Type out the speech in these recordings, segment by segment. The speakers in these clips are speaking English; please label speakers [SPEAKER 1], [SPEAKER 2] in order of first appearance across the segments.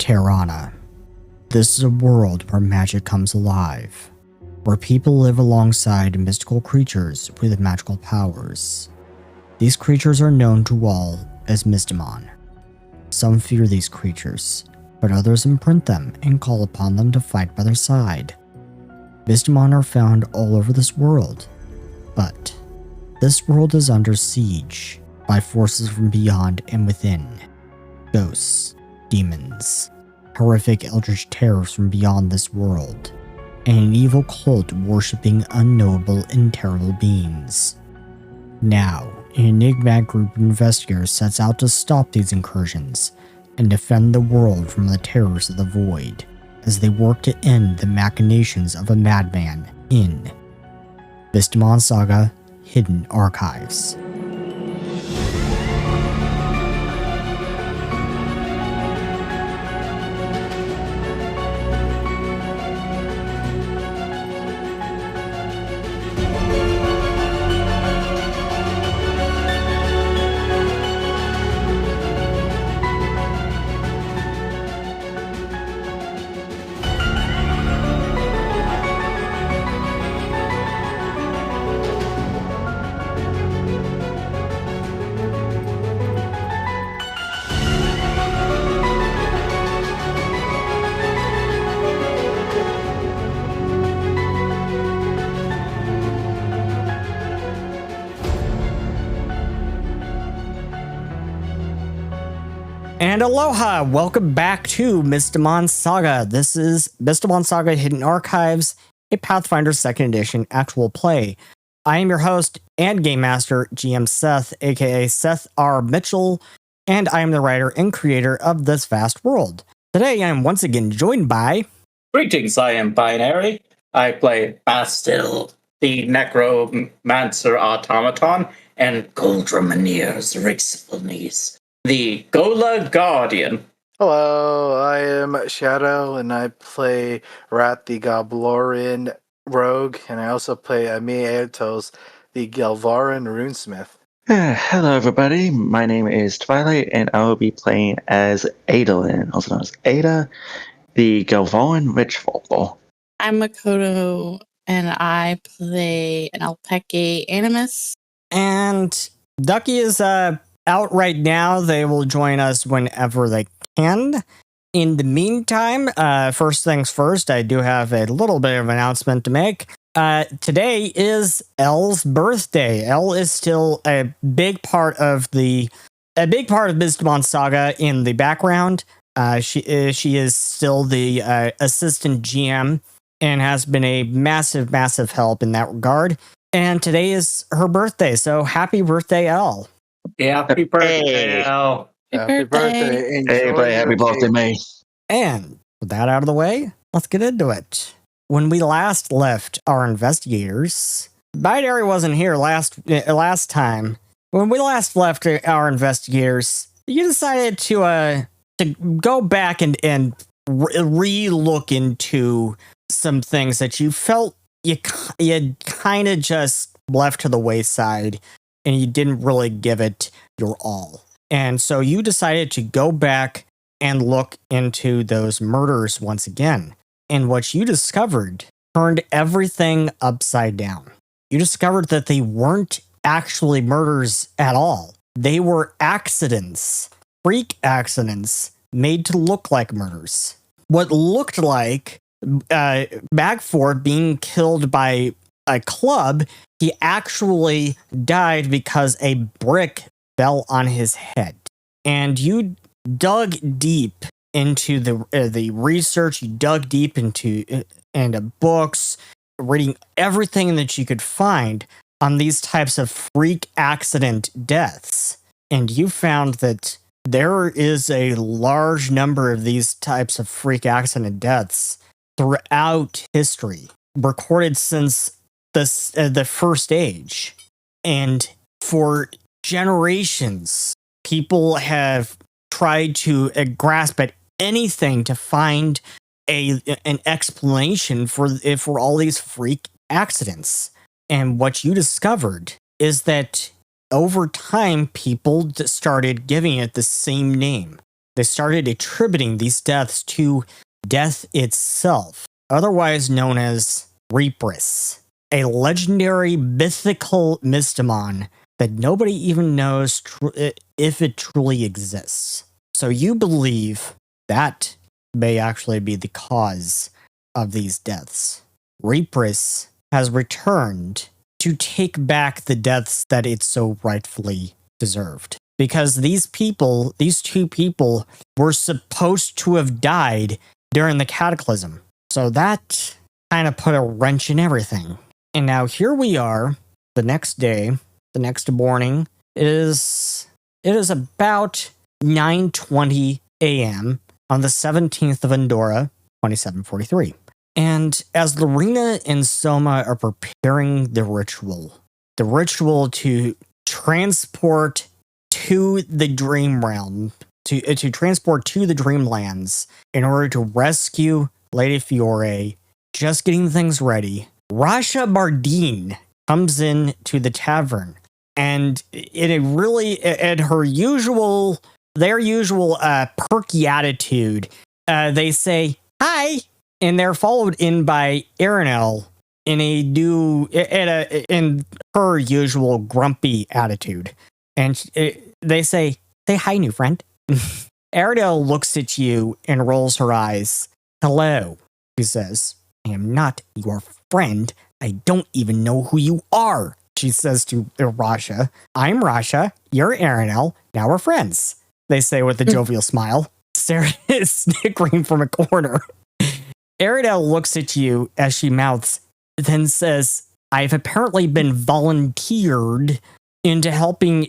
[SPEAKER 1] Tirana. This is a world where magic comes alive, where people live alongside mystical creatures with magical powers. These creatures are known to all as Mystimon. Some fear these creatures, but others imprint them and call upon them to fight by their side. Mystimon are found all over this world, but this world is under siege by forces from beyond and within. Ghosts, demons, horrific eldritch terrors from beyond this world, and an evil cult worshipping unknowable and terrible beings. Now, an enigmatic group of investigators sets out to stop these incursions and defend the world from the terrors of the void, as they work to end the machinations of a madman in Mystimon Saga: Hidden Archives. And aloha! Welcome back to Mystimon Saga. This is Mystimon Saga: Hidden Archives, a Pathfinder 2nd Edition actual play. I am your host and Game Master, GM Seth, aka Seth R. Mitchell, and I am the writer and creator of this vast world. Today I am once again joined by...
[SPEAKER 2] Greetings, I am Binary. I play Bastil, the Necromancer Automaton, and Goldromaneer's Rixpelnies, the Gola Guardian.
[SPEAKER 3] Hello, I am Shadow, and I play Rat the Goblorian Rogue, and I also play Amiatos, the Galvaran Runesmith.
[SPEAKER 4] Hello, everybody. My name is Twilight, and I will be playing as Adolin, also known as Ada, the Galvaran Witchfolk.
[SPEAKER 5] I'm Makoto, and I play an Alpeke Animus.
[SPEAKER 1] And Ducky is out right now. They will join us whenever they can. In the meantime, first things first, I do have a little bit of an announcement to make. Today is Elle's birthday. Elle is still a big part of Mystimon Saga in the background. She is still the assistant GM and has been a massive help in that regard. And today is her birthday, so happy birthday, Elle.
[SPEAKER 2] Yeah, happy birthday, Elle.
[SPEAKER 3] Happy birthday.
[SPEAKER 4] Hey, happy birthday, May.
[SPEAKER 1] And with that out of the way, let's get into it. When we last left our investigators, Binary wasn't here last time. When we last left our investigators, you decided to go back and re-look into some things that you felt you kind of just left to the wayside, and you didn't really give it your all. And so you decided to go back and look into those murders once again. And what you discovered turned everything upside down. You discovered that they weren't actually murders at all. They were accidents, freak accidents, made to look like murders. What looked like Bagford being killed by a club, he actually died because a brick fell on his head. And you dug deep into the research. You dug deep into books, reading everything that you could find on these types of freak accident deaths. And you found that there is a large number of these types of freak accident deaths throughout history, recorded since the First Age. And for generations, people have tried to grasp at anything to find an explanation for all these freak accidents. And what you discovered is that over time, people started giving it the same name. they started attributing these deaths to death itself, otherwise known as Reapris, a legendary mythical Mystimon that nobody even knows if it truly exists. So you believe that may actually be the cause of these deaths. Reapris has returned to take back the deaths that it so rightfully deserved. Because these two people, were supposed to have died during the cataclysm. So that kind of put a wrench in everything. And now here we are, the next day, the next morning. It is about 9:20 a.m. on the 17th of Andorra, 2743. And as Lorena and Soma are preparing the ritual to transport to the dream realm, to transport to the dreamlands in order to rescue Lady Fiore, just getting things ready, Rasha Mardeen comes in to the tavern, and in their usual perky attitude, they say hi, and they're followed in by Arinel in her usual grumpy attitude, and they say hi, new friend. Arinel looks at you and rolls her eyes. Hello, she says. I am not your friend. I don't even know who you are, she says to Rasha. I'm Rasha. You're Arinel. Now we're friends, they say with a jovial smile. Sarah is snickering from a corner. Arinel looks at you as she mouths, then says, I've apparently been volunteered into helping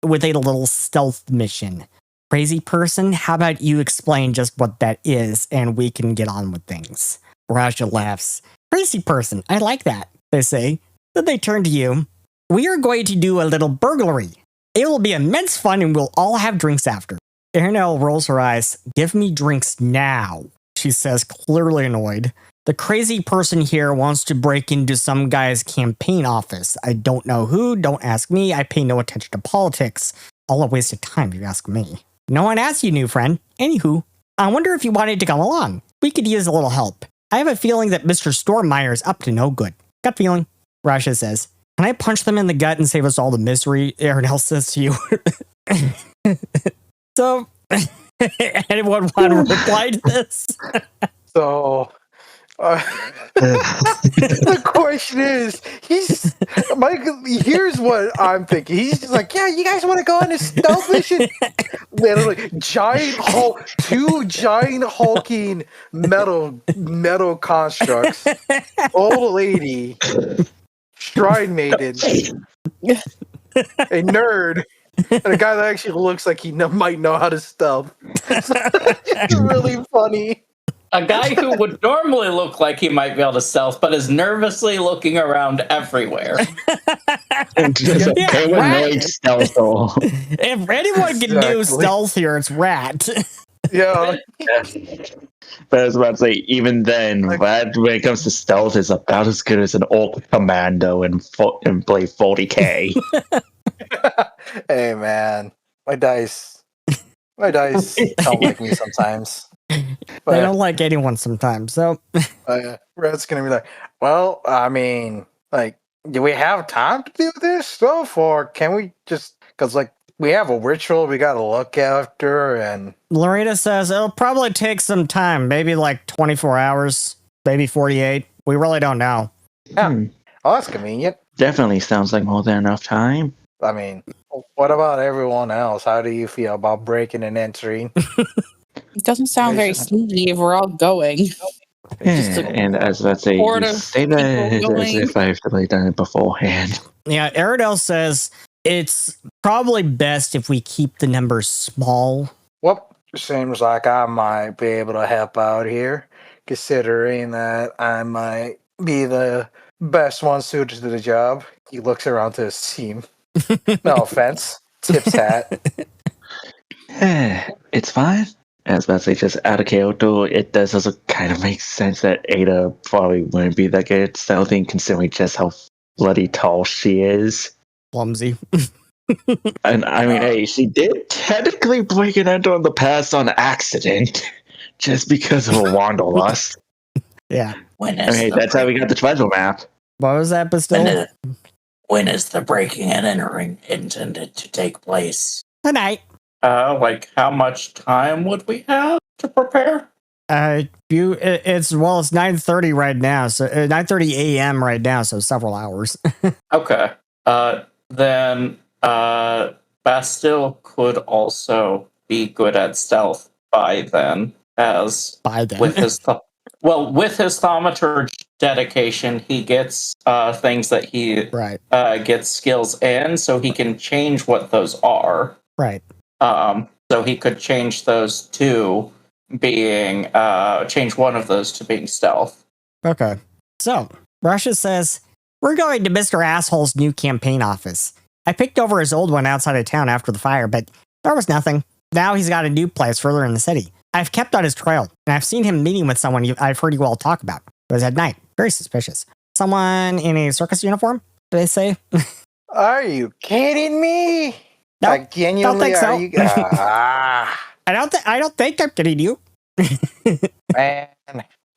[SPEAKER 1] with a little stealth mission. Crazy person, how about you explain just what that is and we can get on with things? Rasha laughs. Crazy person, I like that, they say. Then they turn to you. We are going to do a little burglary. It will be immense fun and we'll all have drinks after. Arinel rolls her eyes. Give me drinks now, she says, clearly annoyed. The crazy person here wants to break into some guy's campaign office. I don't know who, don't ask me, I pay no attention to politics. All a waste of time, if you ask me. No one asked you, new friend. Anywho, I wonder if you wanted to come along. We could use a little help. I have a feeling that Mr. Stormmeyer is up to no good. Gut feeling, Rasha says. Can I punch them in the gut and save us all the misery? Arinel says to you. So, anyone want to reply to this?
[SPEAKER 3] So, the question is, here's what I'm thinking. He's just like, yeah, you guys want to go on a stealth mission? Literally, two giant hulking metal constructs, old lady, shrine maiden, a nerd, and a guy that actually looks like he might know how to stealth. It's really funny.
[SPEAKER 2] A guy who would normally look like he might be able to stealth, but is nervously looking around everywhere.
[SPEAKER 4] Paranoid stealth.
[SPEAKER 1] If anyone can do stealth here, it's Rat.
[SPEAKER 3] Yeah.
[SPEAKER 4] But I was about to say, even then, Rat, when it comes to stealth, is about as good as an orc commando and play 40k.
[SPEAKER 3] Hey, man. My dice don't like me sometimes. But,
[SPEAKER 1] they don't like anyone sometimes, so...
[SPEAKER 3] Red's gonna be like, well, I mean, like, do we have time to do this stuff, or can we just... Because, like, we have a ritual we gotta look after, and...
[SPEAKER 1] Lorena says it'll probably take some time, maybe like 24 hours, maybe 48. We really don't know.
[SPEAKER 3] Yeah, well, that's convenient.
[SPEAKER 4] Definitely sounds like more than enough time.
[SPEAKER 3] I mean, what about everyone else? How do you feel about breaking and entering?
[SPEAKER 5] It doesn't sound very sneaky if we're all going.
[SPEAKER 4] And as I say, you say that as if I've really done it beforehand.
[SPEAKER 1] Yeah, Arinel says it's probably best if we keep the numbers small.
[SPEAKER 3] Well, seems like I might be able to help out here, considering that I might be the best one suited to the job. He looks around to his team. No offense. Tips hat.
[SPEAKER 4] It's fine. As I say, just out of Kyoto, it does also kind of make sense that Ada probably wouldn't be that good at stealthing, considering just how bloody tall she is.
[SPEAKER 1] Clumsy.
[SPEAKER 4] And I mean, hey, she did technically break an enter in the past on accident, just because of a wanderlust.
[SPEAKER 1] Yeah.
[SPEAKER 2] When
[SPEAKER 4] I
[SPEAKER 2] is
[SPEAKER 4] mean,
[SPEAKER 2] the
[SPEAKER 4] that's how we got the treasure map.
[SPEAKER 1] What was that, Bastille?
[SPEAKER 2] when is the breaking and entering intended to take place?
[SPEAKER 1] Tonight.
[SPEAKER 2] Like how much time would we have to prepare?
[SPEAKER 1] It's 9:30 right now, so 9:30 a.m. right now, so several hours.
[SPEAKER 2] Okay. Then Bastille could also be good at stealth by then, as
[SPEAKER 1] By then.
[SPEAKER 2] with his with his thaumaturge dedication, he gets things that he
[SPEAKER 1] Right.
[SPEAKER 2] gets skills in, so he can change what those are.
[SPEAKER 1] Right.
[SPEAKER 2] So he could change those to being change one of those to being stealth.
[SPEAKER 1] Okay. So, Rasha says, we're going to Mr. Asshole's new campaign office. I picked over his old one outside of town after the fire, but there was nothing. Now he's got a new place further in the city. I've kept on his trail, and I've seen him meeting with someone I've heard you all talk about. It was at night. Very suspicious. Someone in a circus uniform, do they say?
[SPEAKER 3] Are you kidding me?
[SPEAKER 1] No,
[SPEAKER 3] Like, genuinely,
[SPEAKER 1] don't think so.
[SPEAKER 3] are you?
[SPEAKER 1] I don't think I'm kidding you.
[SPEAKER 3] Man,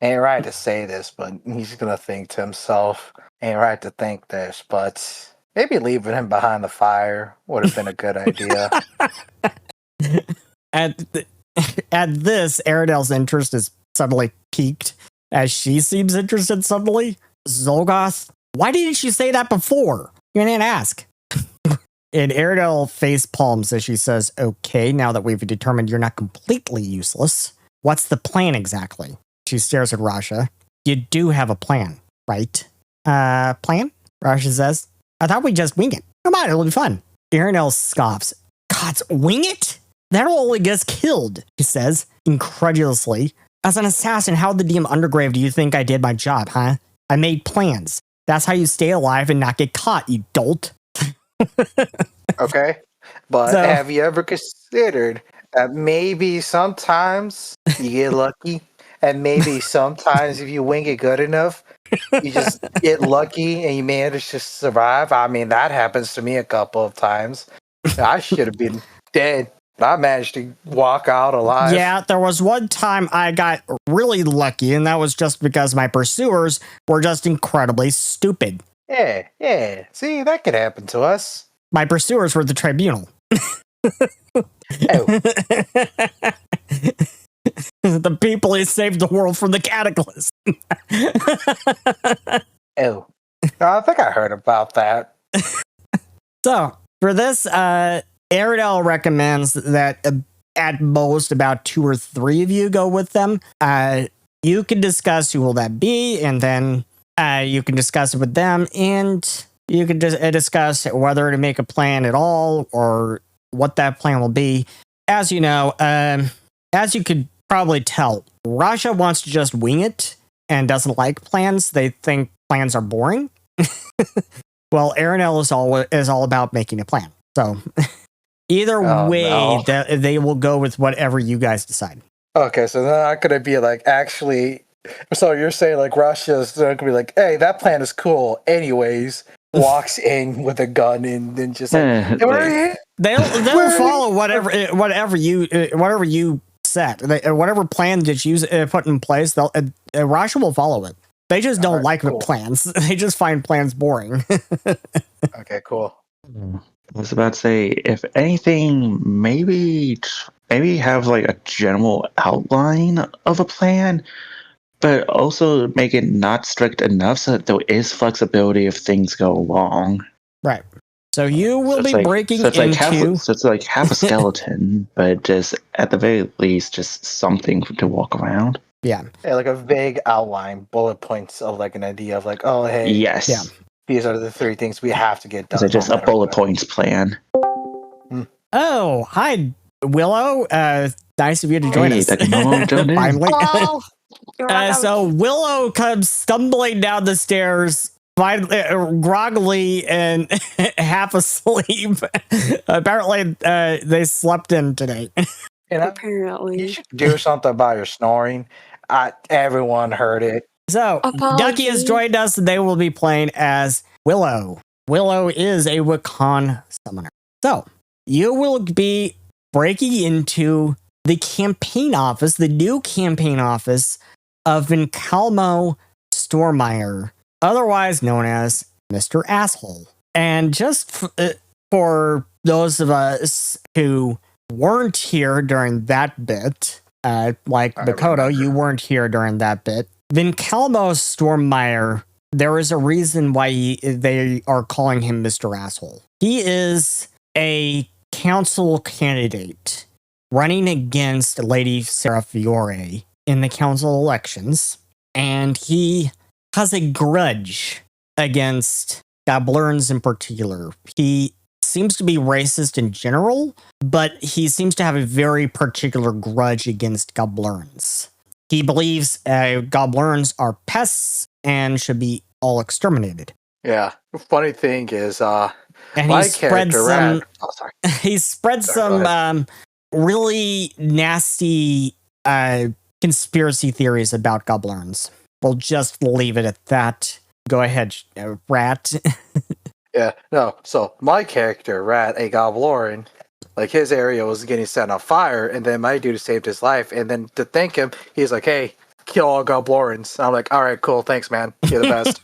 [SPEAKER 3] ain't right to say this, but he's gonna think to himself, ain't right to think this, but maybe leaving him behind the fire would have been a good idea.
[SPEAKER 1] At this, Aridel's interest is suddenly piqued as she seems interested suddenly. Zolgoth, why didn't you say that before? You didn't ask. And Aridel face palms as she says, okay, now that we've determined you're not completely useless, what's the plan exactly? She stares at Rasha. You do have a plan, right? Plan? Rasha says. I thought we'd just wing it. Come on, it'll be fun. Aridel scoffs. Gods, wing it? That'll only get us killed, he says, incredulously. As an assassin, how the DM Undergrave do you think I did my job, huh? I made plans. That's how you stay alive and not get caught, you dolt.
[SPEAKER 3] Okay, but
[SPEAKER 1] So-
[SPEAKER 3] have you ever considered that maybe sometimes you get lucky, and maybe sometimes if you wing it good enough, you just get lucky and you manage to survive? I mean, that happens to me a couple of times. I should have been dead. I managed to walk out alive.
[SPEAKER 1] Yeah, there was one time I got really lucky, and that was just because my pursuers were just incredibly stupid.
[SPEAKER 3] Yeah. See, that could happen to us.
[SPEAKER 1] My pursuers were the tribunal.
[SPEAKER 3] Oh,
[SPEAKER 1] The people who saved the world from the cataclysm.
[SPEAKER 3] oh. I think I heard about that.
[SPEAKER 1] So, for this, Aridel recommends that at most about 2 or 3 of you go with them. You can discuss who will that be, and then you can discuss it with them, and you can just discuss whether to make a plan at all or what that plan will be. As you know, as you could probably tell, Rasha wants to just wing it and doesn't like plans. They think plans are boring. Well, Aridel is all about making a plan. So either way,
[SPEAKER 3] no.
[SPEAKER 1] they will go with whatever you guys decide.
[SPEAKER 3] Okay, so they're not gonna be like, actually. So you're saying like Russia's gonna be like, hey, that plan is cool. Anyways, walks in with a gun and then just like, hey, where are you?
[SPEAKER 1] They'll follow whatever you set, whatever plan that you put in place. Rasha will follow it. They just don't like
[SPEAKER 3] cool.
[SPEAKER 1] plans. They just find plans boring.
[SPEAKER 3] Okay, cool.
[SPEAKER 4] I was about to say, if anything, maybe have like a general outline of a plan, but also make it not strict enough so that there is flexibility if things go wrong.
[SPEAKER 1] Right. So you will be breaking
[SPEAKER 4] so it's
[SPEAKER 1] into.
[SPEAKER 4] so it's like half a skeleton, but just at the very least, just something to walk around.
[SPEAKER 1] Yeah.
[SPEAKER 3] Yeah, like a vague outline, bullet points of like an idea of like, oh, hey,
[SPEAKER 4] Yes.
[SPEAKER 1] Yeah.
[SPEAKER 3] these are the 3 things we have to get done.
[SPEAKER 4] So just
[SPEAKER 3] no
[SPEAKER 4] a
[SPEAKER 3] matter
[SPEAKER 4] bullet
[SPEAKER 3] what.
[SPEAKER 4] points plan.
[SPEAKER 1] Oh, hi, Willow. Nice of you to join
[SPEAKER 4] Hey,
[SPEAKER 1] us.
[SPEAKER 4] that can no longer join in.
[SPEAKER 1] Finally.
[SPEAKER 6] Oh, you're welcome.
[SPEAKER 1] So Willow comes stumbling down the stairs, groggily and half asleep. Apparently, they slept in today.
[SPEAKER 3] You know, you
[SPEAKER 6] Apparently.
[SPEAKER 3] should do something about your snoring. Everyone heard it.
[SPEAKER 1] So Ducky has
[SPEAKER 6] Apologies.
[SPEAKER 1] joined us, and they will be playing as Willow. Willow is a Wiccan summoner. So, you will be breaking into the campaign office, the new campaign office of Vincalmo Stormeyer, otherwise known as Mr. Asshole. And just for those of us who weren't here during that bit, like Makoto, you weren't here during that bit. Vincalmo Stormeyer, there is a reason why they are calling him Mr. Asshole. He is a council candidate running against Lady Sarah Fiore in the council elections, and he has a grudge against Goblerns in particular. He seems to be racist in general, but he seems to have a very particular grudge against Goblerns. He believes Goblerns are pests and should be all exterminated.
[SPEAKER 3] Yeah. Funny thing is,
[SPEAKER 1] And
[SPEAKER 3] my
[SPEAKER 1] he spread
[SPEAKER 3] character,
[SPEAKER 1] some.
[SPEAKER 3] Oh, sorry.
[SPEAKER 1] He spread
[SPEAKER 3] Sorry, go
[SPEAKER 1] some really nasty conspiracy theories about Goblerns. We'll just leave it at that. Go ahead, Rat.
[SPEAKER 3] Yeah, no. So my character, Rat, a Goblorin, like his area was getting set on fire, and then my dude saved his life. And then to thank him, he's like, "Hey, kill all Goblorins." I'm like, "All right, cool, thanks, man. You're the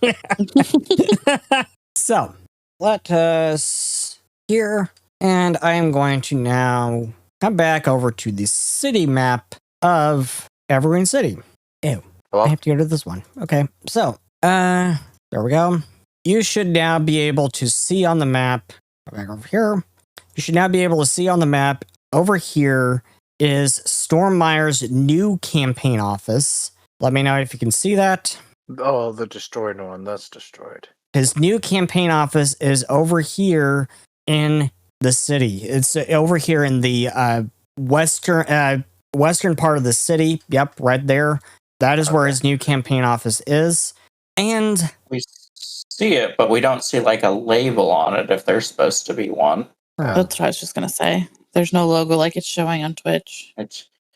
[SPEAKER 3] best."
[SPEAKER 1] So, let us here, and I am going to now come back over to the city map of Evergreen City. Ew.
[SPEAKER 3] Hello?
[SPEAKER 1] I have to go to this one. Okay, so, there we go. You should now be able to see on the map, go back over here. You should now be able to see on the map, over here is Stormmeyer's new campaign office. Let me know if you can see that.
[SPEAKER 3] Oh, the destroyed one. That's destroyed.
[SPEAKER 1] His new campaign office is over here in the city. It's over here in the western part of the city. Yep, right there. That is where his new campaign office is. And
[SPEAKER 2] We see it, but we don't see like a label on it if there's supposed to be one.
[SPEAKER 5] That's what I was just going to say. There's no logo like it's showing on Twitch.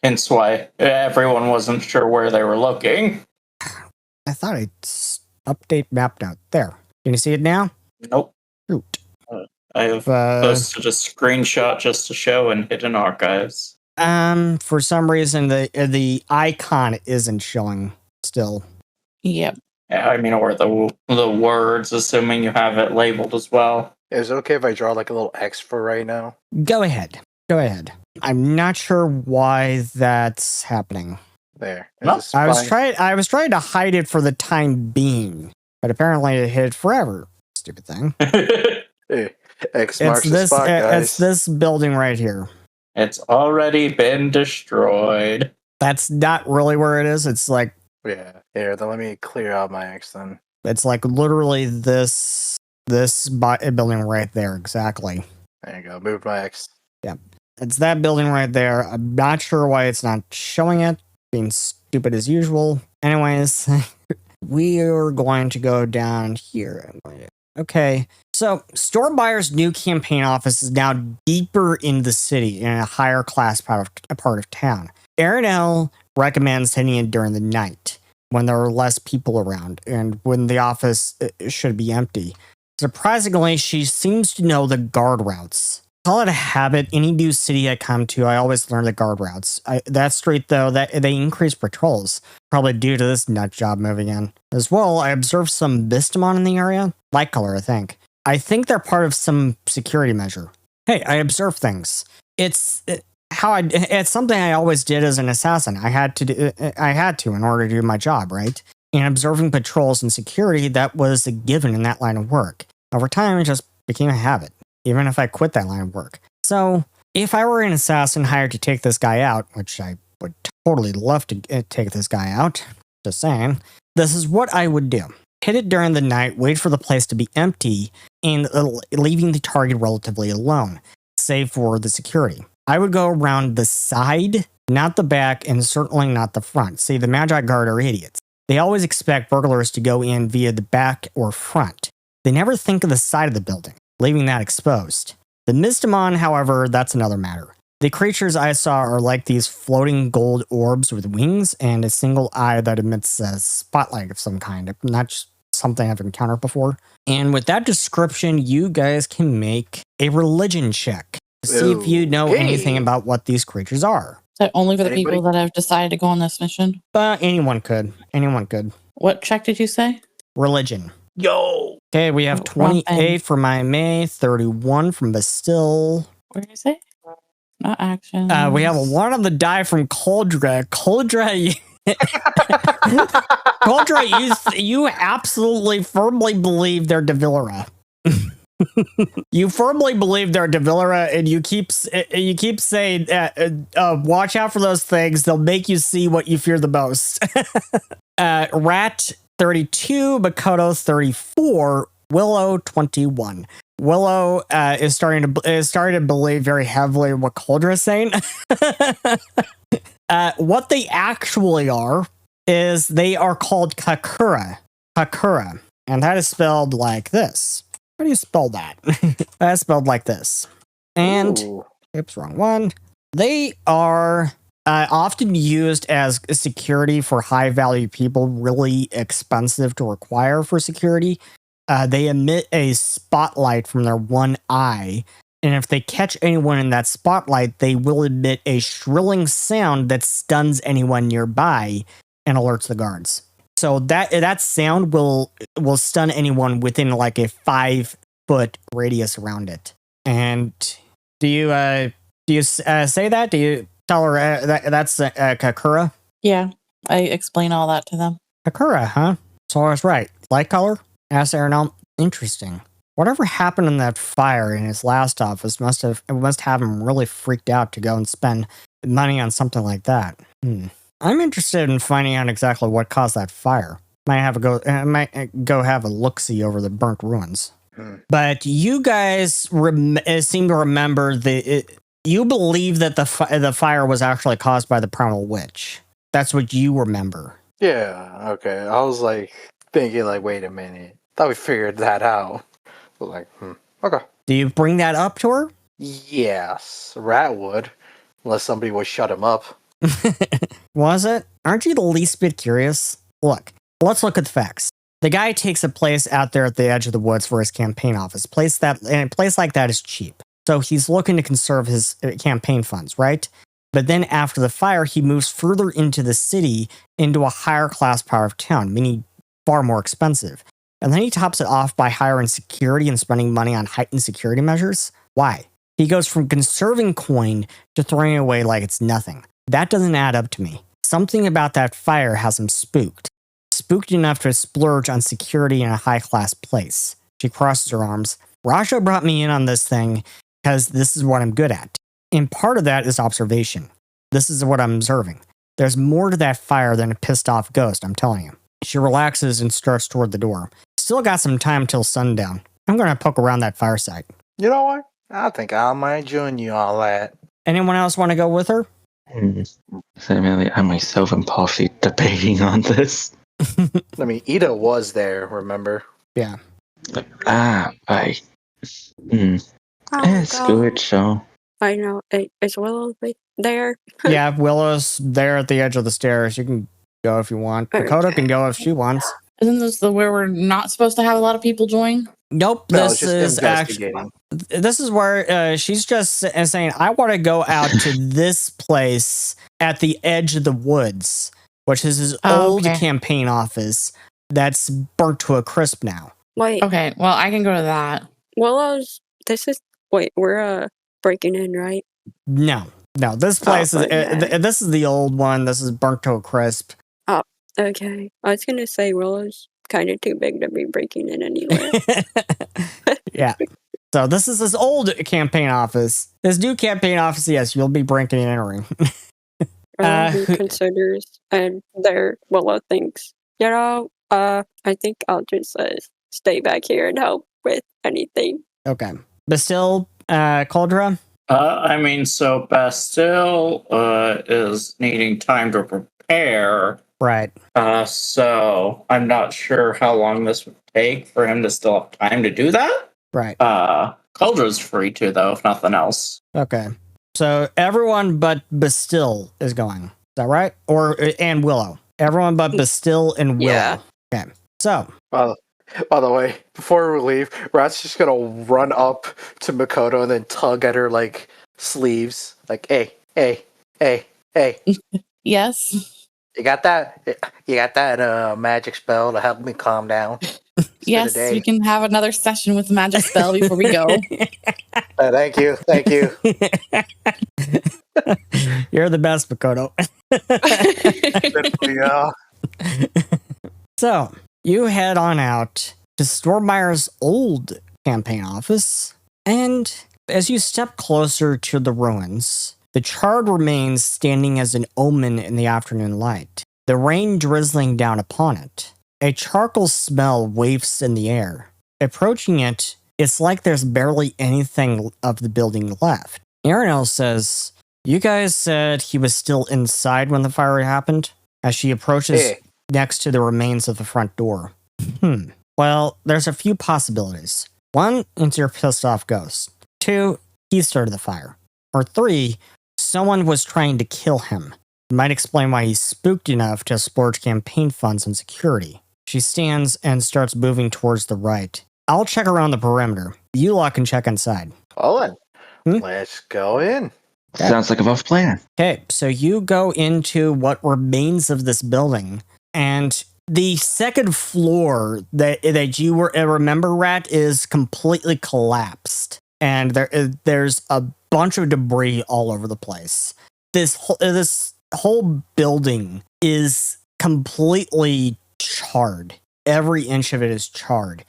[SPEAKER 2] Hence why everyone wasn't sure where they were looking.
[SPEAKER 1] I thought I'd update map note. There. Can you see it now?
[SPEAKER 2] Nope.
[SPEAKER 1] Shoot.
[SPEAKER 2] I have posted a screenshot just to show in hidden archives.
[SPEAKER 1] For some reason the icon isn't showing still.
[SPEAKER 5] Yep.
[SPEAKER 2] Yeah, I mean, or the words, assuming you have it labeled as well.
[SPEAKER 3] Is it okay if I draw like a little X for right now?
[SPEAKER 1] Go ahead. Go ahead. I'm not sure why that's happening.
[SPEAKER 3] There.
[SPEAKER 2] No,
[SPEAKER 3] Is this
[SPEAKER 1] I was
[SPEAKER 3] fine?
[SPEAKER 1] trying to hide it for the time being, but apparently it hid forever. Stupid thing.
[SPEAKER 3] Hey, X marks the spot, guys.
[SPEAKER 1] It's this building right here.
[SPEAKER 2] It's already been destroyed.
[SPEAKER 1] That's not really where it is. It's like
[SPEAKER 3] Yeah. Here, then let me clear out my X then.
[SPEAKER 1] it's like literally this building right there exactly.
[SPEAKER 3] There you go. Moved my X.
[SPEAKER 1] It's that building right there. I'm not sure why it's not showing it. Being stupid as usual. Anyways, we are going to go down here. Okay. So, Stormbuyer's new campaign office is now deeper in the city in a higher class part of town. Aaron L. recommends heading in during the night when there are less people around and when the office should be empty. Surprisingly, she seems to know the guard routes. Call it a habit. Any new city I come to, I always learn the guard routes. That street, though, that they increase patrols, probably due to this nut job moving in. As well, I observed some Mystimon in the area. Light color, I think. I think they're part of some security measure. Hey, I observe things. It's something I always did as an assassin. I had to in order to do my job, right? And observing patrols and security, that was a given in that line of work. Over time, it just became a habit, even if I quit that line of work. So, if I were an assassin hired to take this guy out, which I would totally love to take this guy out, just saying, this is what I would do. Hit it during the night, wait for the place to be empty, and leaving the target relatively alone, save for the security. I would go around the side, not the back, and certainly not the front. See, the Magi Guard are idiots. They always expect burglars to go in via the back or front. They never think of the side of the building, leaving that exposed. The Mystimon, however, that's another matter. The creatures I saw are like these floating gold orbs with wings and a single eye that emits a spotlight of some kind. Not something I've encountered before. And with that description, you guys can make a religion check to see if you know anything about what these creatures are.
[SPEAKER 5] So only for the
[SPEAKER 3] Anybody?
[SPEAKER 5] people that have decided to go on this mission?
[SPEAKER 1] Anyone could. Anyone could.
[SPEAKER 5] What check did you say?
[SPEAKER 1] Religion.
[SPEAKER 3] Yo.
[SPEAKER 1] Okay, we have
[SPEAKER 5] Oh, wrong
[SPEAKER 1] 28 for May, 31 from Bastille.
[SPEAKER 5] What did you say? Not action.
[SPEAKER 1] We have a 1 on the die from Coldra. Coldra, Coldra, you absolutely firmly believe they're Devilera. You firmly believe they're Devilera, and you keep saying, watch out for those things. They'll make you see what you fear the most. Rat 32, Makoto 34, Willow 21. Willow is starting to believe very heavily in what Coldra is saying. What they actually are is they are called Kakura. Kakura. And that is spelled like this. How do you spell that? That's spelled like this. And, oops, wrong one. They are often used as security for high value people, really expensive to acquire for security. They emit a spotlight from their one eye. And if they catch anyone in that spotlight, they will emit a shrilling sound that stuns anyone nearby and alerts the guards. So that sound will stun anyone within like a 5-foot radius around it. And do you say that? Do you tell her that's Kakura?
[SPEAKER 5] Yeah, I explain all that to them.
[SPEAKER 1] Kakura, huh? So I was right. Light color? Asked Aeronel. Interesting. Whatever happened in that fire in his last office must have him really freaked out to go and spend money on something like that. I'm interested in finding out exactly what caused that fire. Might go have a look-see over the burnt ruins. But you guys seem to remember you believe that the fire was actually caused by the primal witch. That's what you remember.
[SPEAKER 3] Yeah, okay. I was like thinking like, wait a minute. Thought we figured that out. But like, okay.
[SPEAKER 1] Do you bring that up to her?
[SPEAKER 3] Yes, Rat would. Unless somebody would shut him up.
[SPEAKER 1] Was it? Aren't you the least bit curious? Look, let's look at the facts. The guy takes a place out there at the edge of the woods for his campaign office. A place like that is cheap. So he's looking to conserve his campaign funds, right? But then after the fire, he moves further into the city into a higher class part of town, meaning far more expensive. And then he tops it off by hiring security and spending money on heightened security measures. Why? He goes from conserving coin to throwing it away like it's nothing. That doesn't add up to me. Something about that fire has him spooked. Spooked enough to splurge on security in a high-class place. She crosses her arms. Rasha brought me in on this thing because this is what I'm good at. And part of that is observation. This is what I'm observing. There's more to that fire than a pissed-off ghost, I'm telling you. She relaxes and starts toward the door. Still got some time till sundown. I'm going to poke around that fireside.
[SPEAKER 3] You know what? I think I might join you on that.
[SPEAKER 1] Anyone else want to go with her?
[SPEAKER 4] So I myself am partially debating on this.
[SPEAKER 3] I mean, Ida was there, remember?
[SPEAKER 1] Yeah.
[SPEAKER 4] It's good, so.
[SPEAKER 6] I know. Is Willow there?
[SPEAKER 1] Yeah, Willow's there at the edge of the stairs. You can go if you want. Dakota can go if she wants.
[SPEAKER 5] Isn't this where we're not supposed to have a lot of people join?
[SPEAKER 1] Nope.
[SPEAKER 3] No,
[SPEAKER 1] This is actually. This is where she's just saying, I want to go out to this place at the edge of the woods, which is his old campaign office that's burnt to a crisp now.
[SPEAKER 6] Wait.
[SPEAKER 5] Okay, well, I can go to that.
[SPEAKER 6] Willow's. We're breaking in, right?
[SPEAKER 1] No. This place this is the old one. This is burnt to a crisp.
[SPEAKER 6] Oh, okay. I was gonna say Willow's kind of too big to be breaking in anywhere.
[SPEAKER 1] Yeah. So this is his old campaign office. This new campaign office, yes, you'll be breaking and entering.
[SPEAKER 6] Who considers and Willow thinks, I think I'll just stay back here and help with anything.
[SPEAKER 1] Okay. Bastille, Cauldra?
[SPEAKER 2] So Bastille is needing time to prepare.
[SPEAKER 1] Right.
[SPEAKER 2] So I'm not sure how long this would take for him to still have time to do that.
[SPEAKER 1] Right.
[SPEAKER 2] Caldra's free too, though, if nothing else.
[SPEAKER 1] Okay. So everyone but Bastille is going. Is that right? And Willow. Everyone but Bastille and Willow.
[SPEAKER 6] Yeah.
[SPEAKER 1] Okay. So.
[SPEAKER 3] Well, By the way, before we leave, Rat's just gonna run up to Makoto and then tug at her like sleeves, like, hey,
[SPEAKER 5] Yes.
[SPEAKER 3] you got that? You got that magic spell to help me calm down?
[SPEAKER 5] Yes, we can have another session with the magic spell before we go.
[SPEAKER 3] Thank you.
[SPEAKER 1] You're the best, Makoto. So, you head on out to Stormeyer's old campaign office, and as you step closer to the ruins, the charred remains standing as an omen in the afternoon light, the rain drizzling down upon it. A charcoal smell wafts in the air. Approaching it, it's like there's barely anything of the building left. Arinel says, "You guys said he was still inside when the fire happened?" As she approaches next to the remains of the front door. Well, there's a few possibilities. 1, it's your pissed off ghost. 2, he started the fire. Or 3, someone was trying to kill him. It might explain why he's spooked enough to splurge campaign funds and security. She stands and starts moving towards the right. I'll check around the perimeter. You lot can check inside.
[SPEAKER 3] Owen, let's go in.
[SPEAKER 4] Sounds like a rough plan.
[SPEAKER 1] Okay, so you go into what remains of this building, and the second floor that you remember, Rat, is completely collapsed, and there's a bunch of debris all over the place. This whole building is completely charred. Every inch of it is charred.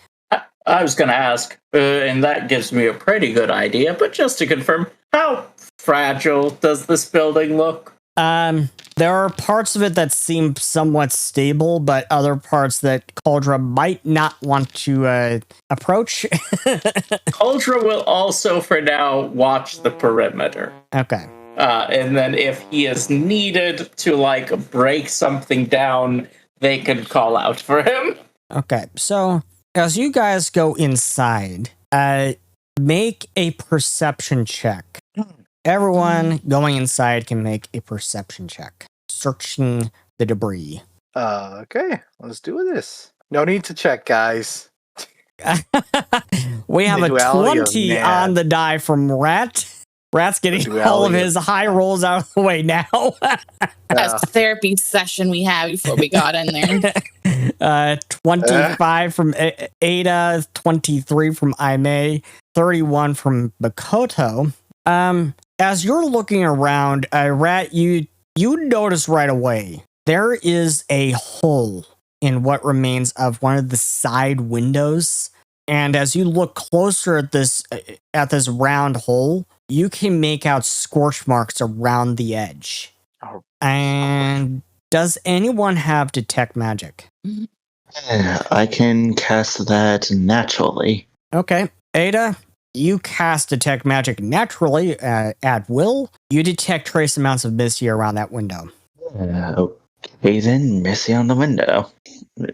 [SPEAKER 2] I was going to ask, and that gives me a pretty good idea, but just to confirm, how fragile does this building look?
[SPEAKER 1] There are parts of it that seem somewhat stable, but other parts that Cauldra might not want to approach.
[SPEAKER 2] Cauldra will also, for now, watch the perimeter.
[SPEAKER 1] Okay.
[SPEAKER 2] And then if he is needed to, break something down, they can call out for him.
[SPEAKER 1] Okay, so as you guys go inside, make a perception check. Everyone going inside can make a perception check, searching the debris.
[SPEAKER 3] Okay, let's do this. No need to check, guys.
[SPEAKER 1] We have a 20 on the die from Rat. Rat's getting all of his high rolls out of the way now.
[SPEAKER 5] That's the therapy session we had before we got in there.
[SPEAKER 1] 25 from Ada, 23 from Aime, 31 from Makoto. As you're looking around, Rat, you notice right away there is a hole in what remains of one of the side windows, and as you look closer at this round hole, you can make out scorch marks around the edge.
[SPEAKER 3] Oh.
[SPEAKER 1] And does anyone have detect magic?
[SPEAKER 4] I can cast that naturally.
[SPEAKER 1] Okay, Ada. You cast Detect Magic naturally at will. You detect trace amounts of Misty around that window.
[SPEAKER 4] Okay, then Misty on the window.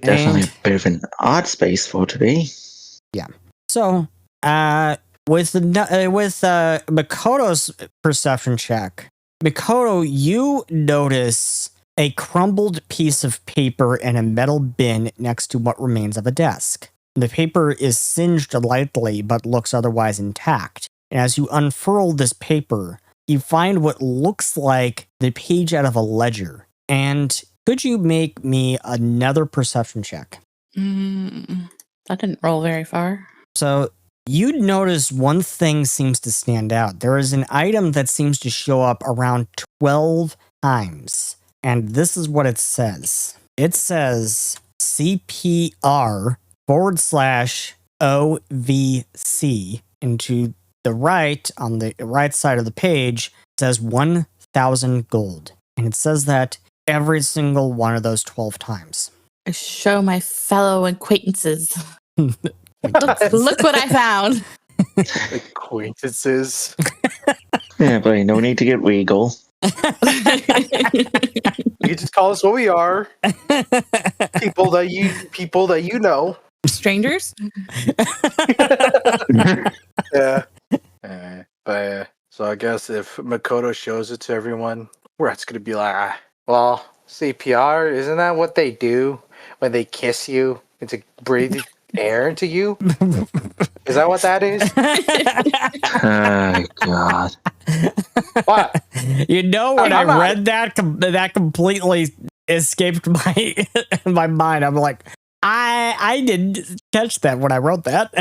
[SPEAKER 4] Definitely a bit of an odd space for it to be.
[SPEAKER 1] Yeah. So, with Makoto's perception check, Makoto, you notice a crumbled piece of paper in a metal bin next to what remains of a desk. The paper is singed lightly, but looks otherwise intact. And as you unfurl this paper, you find what looks like the page out of a ledger. And could you make me another perception check?
[SPEAKER 5] That didn't roll very far.
[SPEAKER 1] So you notice one thing seems to stand out. There is an item that seems to show up around 12 times. And this is what it says. It says CPR /OVC, and to the right, on the right side of the page, it says 1,000 gold. And it says that every single one of those 12 times.
[SPEAKER 5] I show my fellow acquaintances. Look what I found.
[SPEAKER 3] Acquaintances.
[SPEAKER 4] Yeah, but no need to get regal.
[SPEAKER 3] You can just call us what we are. People that you know.
[SPEAKER 5] Strangers?
[SPEAKER 3] Yeah. So I guess if Makoto shows it to everyone, Rat's gonna be like, well, CPR, isn't that what they do when they kiss you into breathing air to you? Is that what that is?
[SPEAKER 4] Oh God.
[SPEAKER 3] What?
[SPEAKER 1] You know, when
[SPEAKER 3] I'm
[SPEAKER 1] I
[SPEAKER 3] not-
[SPEAKER 1] read that, that completely escaped my mind. I'm like, I didn't catch that when I wrote that.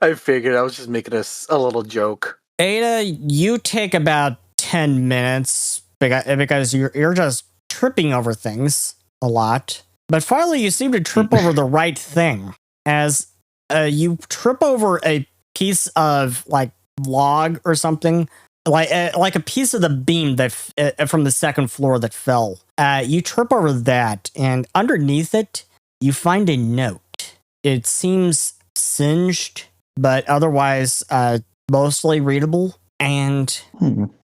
[SPEAKER 3] I figured I was just making a little joke.
[SPEAKER 1] Ada, you take about 10 minutes because you're just tripping over things a lot. But finally, you seem to trip over the right thing as you trip over a piece of like log or something, like a piece of the beam that from the second floor that fell. You trip over that, and underneath it, you find a note. It seems singed, but otherwise mostly readable. And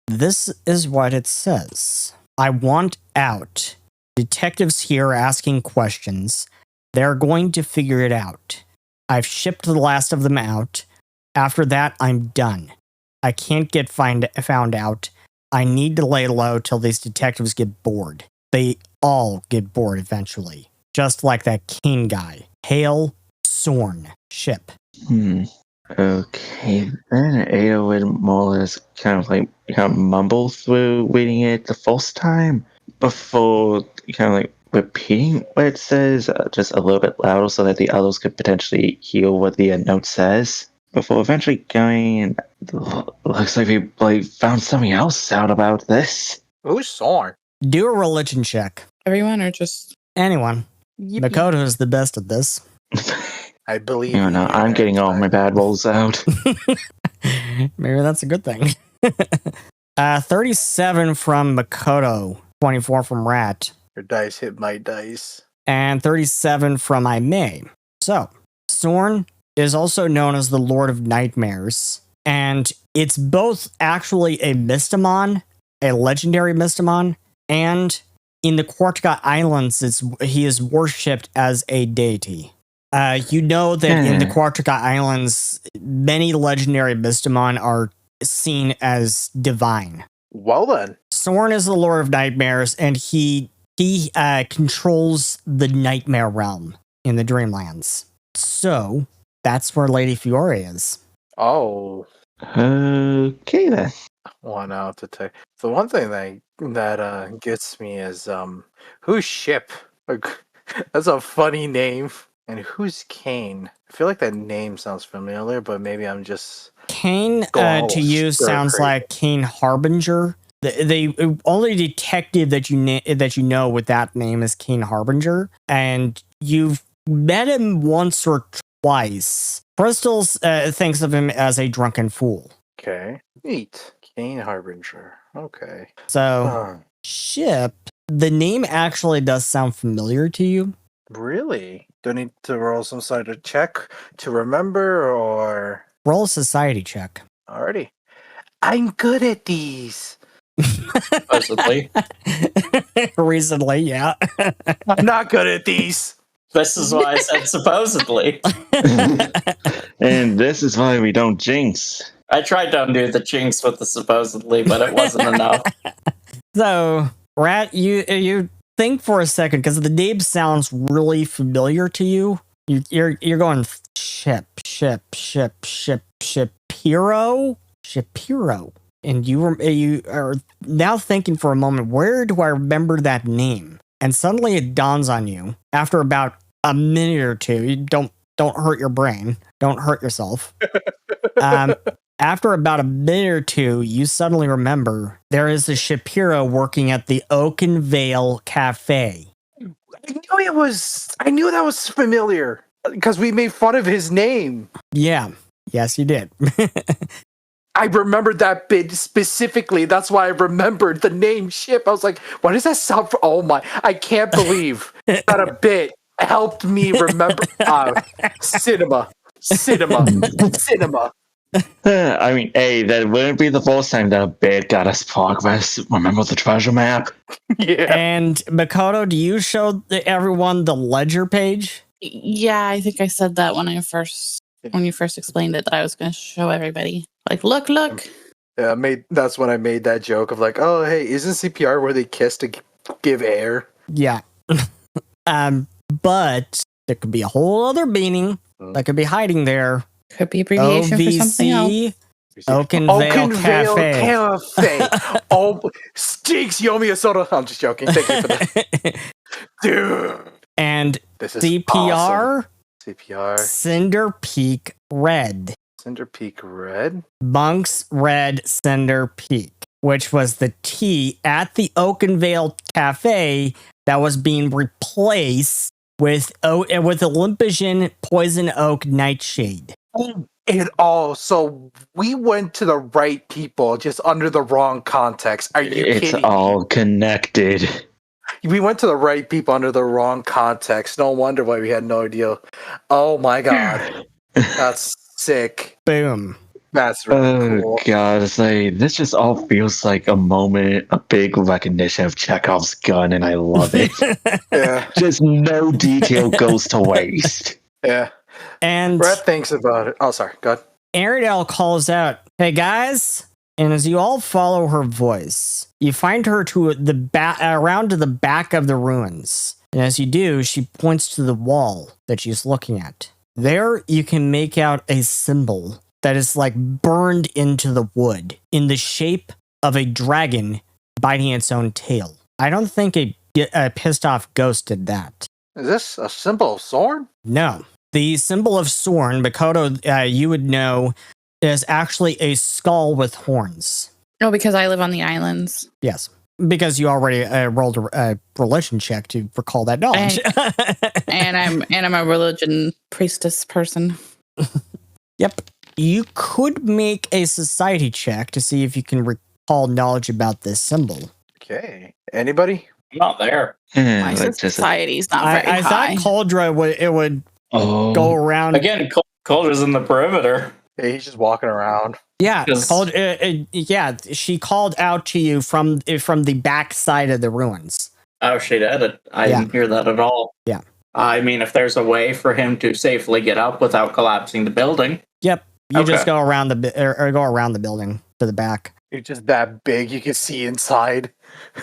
[SPEAKER 1] this is what it says. I want out. Detectives here are asking questions. They're going to figure it out. I've shipped the last of them out. After that, I'm done. I can't get found out. I need to lay low till these detectives get bored. They all get bored eventually. Just like that Kane guy. Hail Sorn. Ship.
[SPEAKER 4] Okay, then Ada would more or less kind of mumble through reading it the first time before kind of like repeating what it says just a little bit louder so that the others could potentially hear what the note says. Before eventually going, looks like we found something else out about this.
[SPEAKER 3] Who's Sorn?
[SPEAKER 1] Do a religion check.
[SPEAKER 5] Everyone or just
[SPEAKER 1] Anyone.
[SPEAKER 5] Yippee.
[SPEAKER 1] Makoto is the best at this.
[SPEAKER 3] I believe
[SPEAKER 4] You know, I'm getting all my bad rolls out.
[SPEAKER 1] Maybe that's a good thing. 37 from Makoto, 24 from Rat,
[SPEAKER 3] Your dice hit my dice.
[SPEAKER 1] and 37 from I May. So, Sorn is also known as the Lord of Nightmares, and it's both actually a Mystimon, a legendary Mystimon, and in the Quartica Islands, he is worshipped as a deity. You know that in the Quartica Islands, many legendary Mystimon are seen as divine.
[SPEAKER 3] Well then.
[SPEAKER 1] Sorn is the Lord of Nightmares, and he controls the Nightmare Realm in the Dreamlands. So, that's where Lady Fiore is.
[SPEAKER 3] Oh.
[SPEAKER 4] Okay then.
[SPEAKER 3] One out to take. The one thing that gets me is who's Ship? Like, that's a funny name. And who's Kane? I feel like that name sounds familiar, but maybe I'm just
[SPEAKER 1] Kane,
[SPEAKER 3] going
[SPEAKER 1] to you,
[SPEAKER 3] stir
[SPEAKER 1] sounds
[SPEAKER 3] crazy.
[SPEAKER 1] like Kane Harbinger. The only detective that you know with that name is Kane Harbinger, and you've met him once or twice. Crystals thinks of him as a drunken fool.
[SPEAKER 3] Okay. Neat. Kane Harbinger. Okay.
[SPEAKER 1] So, Ship, the name actually does sound familiar to you.
[SPEAKER 3] Really? Do I need to roll some sort of check to remember or
[SPEAKER 1] Roll a society check.
[SPEAKER 3] already? I'm good at these.
[SPEAKER 2] Supposedly.
[SPEAKER 1] Recently, yeah.
[SPEAKER 3] I'm not good at these.
[SPEAKER 2] This is why I said supposedly.
[SPEAKER 4] And this is why we don't jinx.
[SPEAKER 2] I tried to undo the jinx with the supposedly, but it wasn't enough.
[SPEAKER 1] So, Rat, you think for a second because the name sounds really familiar to you. You're going Shapiro, and you are now thinking for a moment, where do I remember that name? And suddenly it dawns on you after about a minute or two. You don't hurt your brain, don't hurt yourself. After about a minute or two, you suddenly remember there is a Shapiro working at the Oaken Vale Cafe.
[SPEAKER 3] I knew that was familiar because we made fun of his name.
[SPEAKER 1] Yeah. Yes, you did.
[SPEAKER 3] I remembered that bit specifically. That's why I remembered the name Ship. I was like, what does that sound for? Oh my, I can't believe that a bit helped me remember. Cinema.
[SPEAKER 4] I mean, hey, that wouldn't be the first time that a bit got us progress. Remember the treasure map?
[SPEAKER 3] Yeah.
[SPEAKER 1] And Makoto, do you show everyone the ledger page?
[SPEAKER 5] Yeah, I think I said that when you first explained it, that I was going to show everybody. Like, look.
[SPEAKER 3] Yeah, that's when I made that joke of like, oh, hey, isn't CPR where they kiss to give air?
[SPEAKER 1] Yeah. But There could be a whole other meaning that could be hiding there.
[SPEAKER 5] Could be abbreviation for something else.
[SPEAKER 1] OVC, Oakenvale Cafe.
[SPEAKER 3] Oh, Stinks, you owe me a soda. I'm just joking. Thank you for that. Dude.
[SPEAKER 1] And
[SPEAKER 3] This is
[SPEAKER 1] CPR,
[SPEAKER 3] awesome. CPR.
[SPEAKER 1] Cinder Peak Red.
[SPEAKER 3] Cinder Peak Red?
[SPEAKER 1] Monk's Red Cinder Peak, which was the tea at the Oakenvale Cafe that was being replaced with Olympian Poison Oak Nightshade.
[SPEAKER 3] So we went to the right people, just under the wrong context. Are you
[SPEAKER 4] It's
[SPEAKER 3] kidding?
[SPEAKER 4] all connected.
[SPEAKER 3] We went to the right people under the wrong context. No wonder why we had no idea. Oh my god. That's sick.
[SPEAKER 1] Boom.
[SPEAKER 3] That's really cool.
[SPEAKER 4] God, it's like, this just all feels like a moment, a big recognition of Chekhov's gun, and I love it.
[SPEAKER 3] Yeah.
[SPEAKER 4] Just no detail goes to waste.
[SPEAKER 3] Yeah.
[SPEAKER 1] And
[SPEAKER 3] Brett thinks about it. Oh, sorry. Go ahead.
[SPEAKER 1] Ariel calls out, "Hey guys!" And as you all follow her voice, you find her to the around to the back of the ruins. And as you do, she points to the wall that she's looking at. There, you can make out a symbol that is like burned into the wood in the shape of a dragon biting its own tail. I don't think a pissed off ghost did that.
[SPEAKER 3] Is this a symbol of Sorn?
[SPEAKER 1] No. The symbol of Sorn, Makoto, you would know, is actually a skull with horns.
[SPEAKER 5] Oh, because I live on the islands.
[SPEAKER 1] Yes. Because you already rolled a religion check to recall that knowledge.
[SPEAKER 5] And I'm a religion priestess person.
[SPEAKER 1] Yep. You could make a society check to see if you can recall knowledge about this symbol.
[SPEAKER 3] Okay. Anybody?
[SPEAKER 2] I'm not there.
[SPEAKER 5] My society's not very
[SPEAKER 1] I
[SPEAKER 5] high.
[SPEAKER 1] thought Cauldra would
[SPEAKER 4] Oh,
[SPEAKER 1] go around.
[SPEAKER 2] Again, Calder's in the perimeter.
[SPEAKER 3] Yeah, he's just walking around.
[SPEAKER 1] Yeah,
[SPEAKER 2] Because-
[SPEAKER 1] she called out to you from the back side of the ruins.
[SPEAKER 2] Oh, she did. I didn't hear that at all.
[SPEAKER 1] Yeah.
[SPEAKER 2] I mean, if there's a way for him to safely get up without collapsing the building.
[SPEAKER 1] Yep. You just
[SPEAKER 2] Okay.
[SPEAKER 1] go around go around the building to the back.
[SPEAKER 3] You're just that big, you can see inside.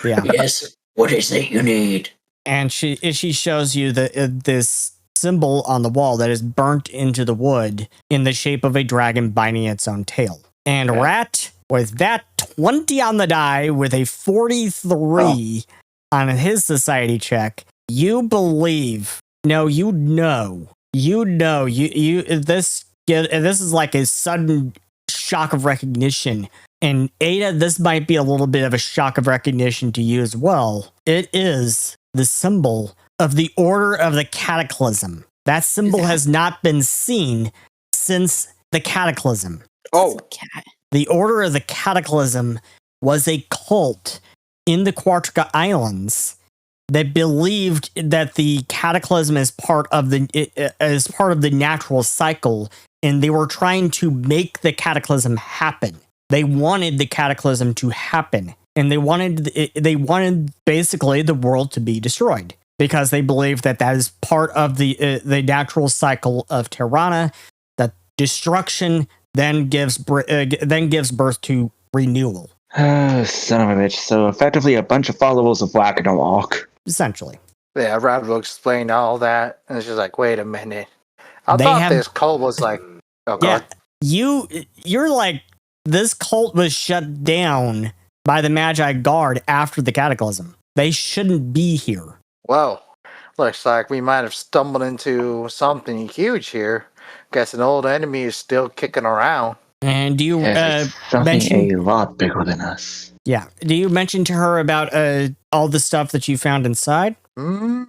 [SPEAKER 1] Yeah.
[SPEAKER 2] Yes. What is it you need?
[SPEAKER 1] And she shows you this symbol on the wall that is burnt into the wood in the shape of a dragon biting its own tail. And
[SPEAKER 3] Okay.
[SPEAKER 1] Rat, with that 20 on the die, with a 43 on his society check, you believe. No, you know. This is like a sudden shock of recognition. And Ada, this might be a little bit of a shock of recognition to you as well. It is the symbol of the Order of the Cataclysm. That symbol has not been seen since the Cataclysm.
[SPEAKER 3] Oh,
[SPEAKER 5] Cat.
[SPEAKER 1] The Order of the Cataclysm was a cult in the Quartica Islands that believed that the Cataclysm is part of the natural cycle, and they were trying to make the Cataclysm happen. They wanted the Cataclysm to happen, and they wanted basically the world to be destroyed because they believed that is part of the natural cycle of Tirana. That destruction then gives birth to renewal.
[SPEAKER 4] Son of a bitch. So effectively a bunch of followers of Whack and a Walk.
[SPEAKER 1] Essentially,
[SPEAKER 3] yeah, Rad will explain all that. And it's just like, wait a minute. I
[SPEAKER 1] They
[SPEAKER 3] thought
[SPEAKER 1] have-
[SPEAKER 3] this cult was like, oh,
[SPEAKER 1] yeah.
[SPEAKER 3] God.
[SPEAKER 1] You're like, this cult was shut down by the Magi Guard after the Cataclysm. They shouldn't be here.
[SPEAKER 3] Well, looks like we might have stumbled into something huge here. Guess an old enemy is still kicking around.
[SPEAKER 1] And do you
[SPEAKER 4] Yes, it's something
[SPEAKER 1] mention?
[SPEAKER 4] a lot bigger than us.
[SPEAKER 1] Yeah. Do you mention to her about all the stuff that you found inside?
[SPEAKER 3] All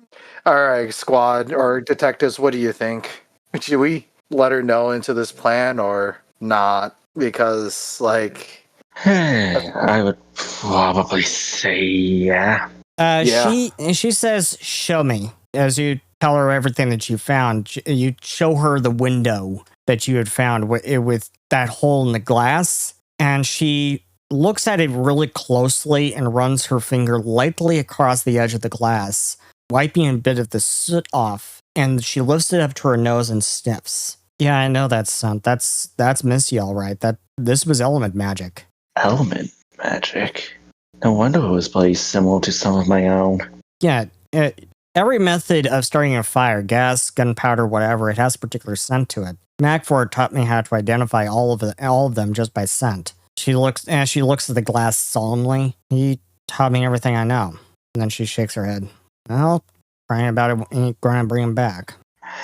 [SPEAKER 3] right, squad or detectives, what do you think? Should we let her know into this plan or not? Because, like,
[SPEAKER 4] I would probably say yeah.
[SPEAKER 3] Yeah.
[SPEAKER 1] She says, "Show me." As you tell her everything that you found, you show her the window that you had found with that hole in the glass, and she looks at it really closely and runs her finger lightly across the edge of the glass, wiping a bit of the soot off, and she lifts it up to her nose and sniffs. Yeah, I know that's Missy, all right. This was element magic.
[SPEAKER 4] Element magic. No wonder it was placed similar to some of my own.
[SPEAKER 1] Yeah, Every method of starting a fire, gas, gunpowder, whatever, it has a particular scent to it. Macford taught me how to identify all of them just by scent. She looks at the glass solemnly. He taught me everything I know. And then she shakes her head. Well, crying about it ain't going to bring him back.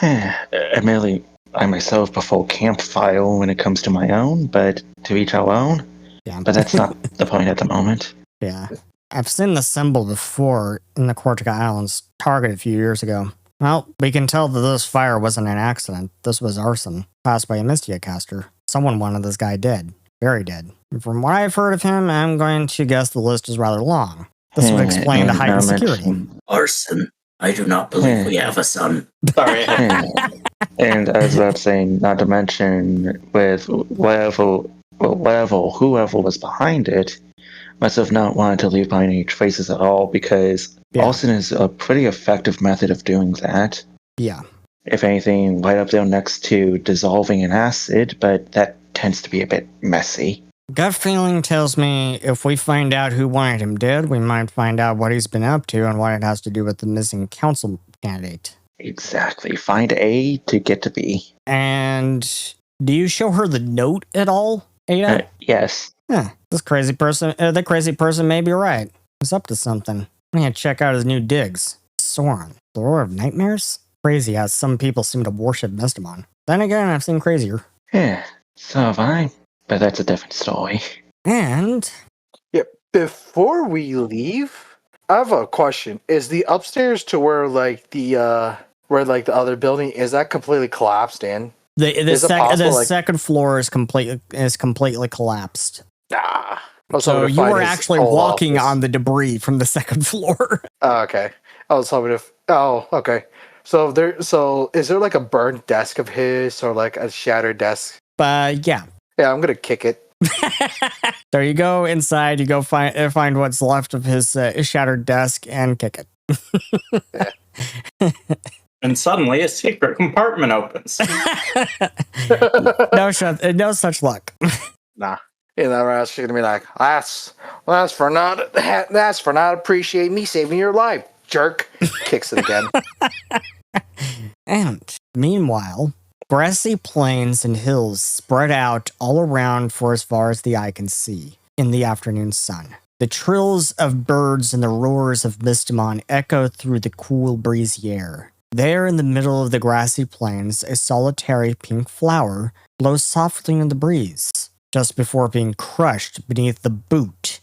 [SPEAKER 4] Admittedly, I myself prefer campfire when it comes to my own, but to each our own.
[SPEAKER 1] Yeah.
[SPEAKER 4] But that's not the point at the moment.
[SPEAKER 1] Yeah. I've seen the symbol before in the Corsica Islands, Target a few years ago. Well, we can tell that this fire wasn't an accident. This was arson, caused by a Mystia caster. Someone wanted this guy dead. Very dead. And from what I've heard of him, I'm going to guess the list is rather long. This would explain the heightened security.
[SPEAKER 2] Arson. I do not believe we have a son. Sorry.
[SPEAKER 4] And I was about to say, not to mention, with whoever was behind it, must have not wanted to leave behind any traces at all, because arson is a pretty effective method of doing that.
[SPEAKER 1] Yeah.
[SPEAKER 4] If anything, right up there next to dissolving an acid, but that tends to be a bit messy.
[SPEAKER 1] Gut feeling tells me if we find out who wanted him dead, we might find out what he's been up to and what it has to do with the missing council candidate.
[SPEAKER 4] Exactly. Find A to get to B.
[SPEAKER 1] And do you show her the note at all, Ada?
[SPEAKER 4] Yes.
[SPEAKER 1] The crazy person may be right. He's up to something. I'm gonna check out his new digs. Soren, the Lord of Nightmares? Crazy how some people seem to worship Mystimon. Then again, I've seen crazier.
[SPEAKER 4] Yeah, so have I. But that's a different story.
[SPEAKER 1] And
[SPEAKER 3] Before we leave, I have a question. Is the upstairs to where the other building, is that completely collapsed in?
[SPEAKER 1] The second floor is completely collapsed. So you were actually walking on the debris from the second floor.
[SPEAKER 3] Oh, okay. I was hoping if. Oh, okay. So is there like a burned desk of his or like a shattered desk?
[SPEAKER 1] Yeah.
[SPEAKER 3] Yeah, I'm gonna kick it.
[SPEAKER 1] There you go inside. You go find what's left of his shattered desk and kick it.
[SPEAKER 2] And suddenly a secret compartment opens.
[SPEAKER 1] No such luck.
[SPEAKER 3] Nah. You know, Rash gonna be like, that's for not appreciating me saving your life, jerk. Kicks it again.
[SPEAKER 1] And meanwhile, grassy plains and hills spread out all around for as far as the eye can see in the afternoon sun. The trills of birds and the roars of Mystimon echo through the cool, breezy air. There in the middle of the grassy plains, a solitary pink flower blows softly in the breeze, just before being crushed beneath the boot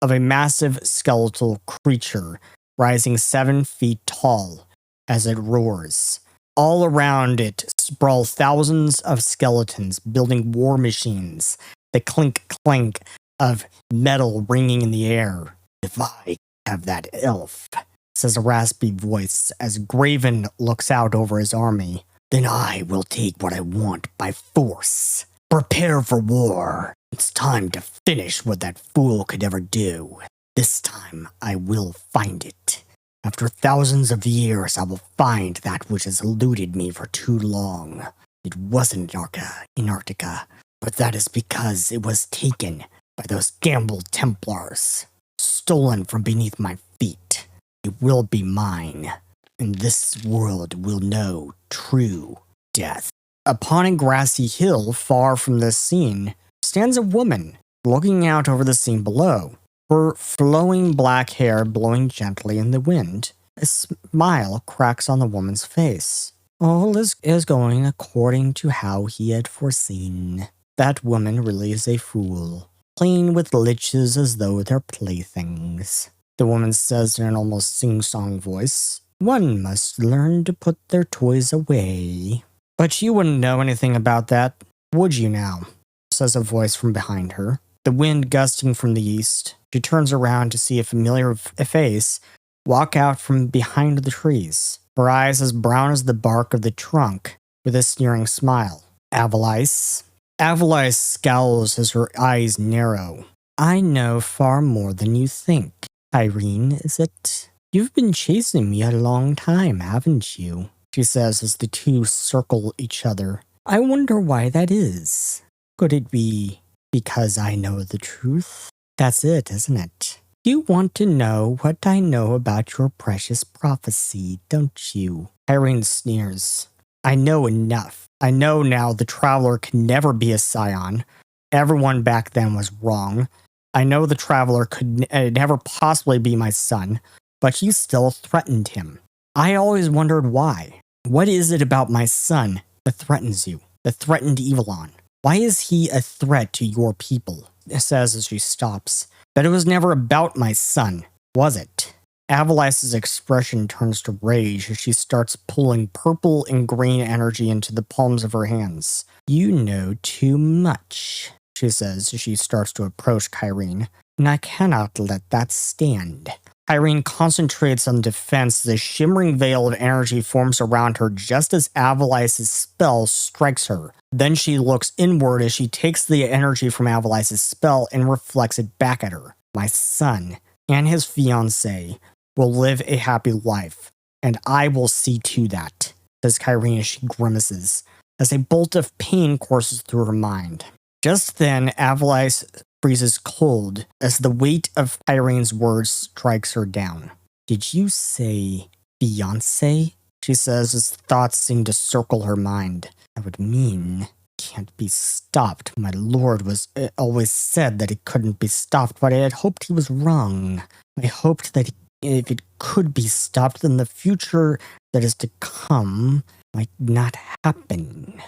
[SPEAKER 1] of a massive skeletal creature rising 7 feet tall as it roars. All around it sprawl thousands of skeletons building war machines, the clink-clank of metal ringing in the air. If I have that elf, says a raspy voice as Graven looks out over his army, then I will take what I want by force. Prepare for war. It's time to finish what that fool could ever do. This time I will find it. After thousands of years, I will find that which has eluded me for too long. It wasn't Antarctica, but that is because it was taken by those gambled Templars, stolen from beneath my feet. It will be mine, and this world will know true death. Upon a grassy hill far from this scene stands a woman looking out over the scene below. Her flowing black hair blowing gently in the wind. A smile cracks on the woman's face. All is going according to how he had foreseen. That woman really is a fool, playing with liches as though they're playthings. The woman says in an almost sing-song voice, "One must learn to put their toys away." "But you wouldn't know anything about that, would you now?" says a voice from behind her. The wind gusting from the east. She turns around to see a familiar face walk out from behind the trees, her eyes as brown as the bark of the trunk, with a sneering smile. Avalice? Avalice scowls as her eyes narrow. "I know far more than you think. Irene, is it? You've been chasing me a long time, haven't you?" she says as the two circle each other. "I wonder why that is. Could it be because I know the truth? That's it, isn't it? You want to know what I know about your precious prophecy, don't you? Irene sneers. I know enough. I know now the Traveler can never be a scion. Everyone back then was wrong. I know the Traveler could never possibly be my son, but you still threatened him. I always wondered why. What is it about my son that threatens you, that threatened Evelon? Why is he a threat to your people? It says as she stops. But it was never about my son, was it? Avalice's expression turns to rage as she starts pulling purple and green energy into the palms of her hands. You know too much, she says as she starts to approach Kyrene, and I cannot let that stand. Kyrene concentrates on defense as a shimmering veil of energy forms around her just as Avalice's spell strikes her. Then she looks inward as she takes the energy from Avalice's spell and reflects it back at her. My son and his fiancée will live a happy life, and I will see to that, says Kyrene as she grimaces, as a bolt of pain courses through her mind. Just then, Avalice freezes cold as the weight of Kyrene's words strikes her down. Did you say fiancé? She says as thoughts seem to circle her mind. That would mean can't be stopped. My lord was always said that it couldn't be stopped, but I had hoped he was wrong. I hoped that if it could be stopped, then the future that is to come might not happen.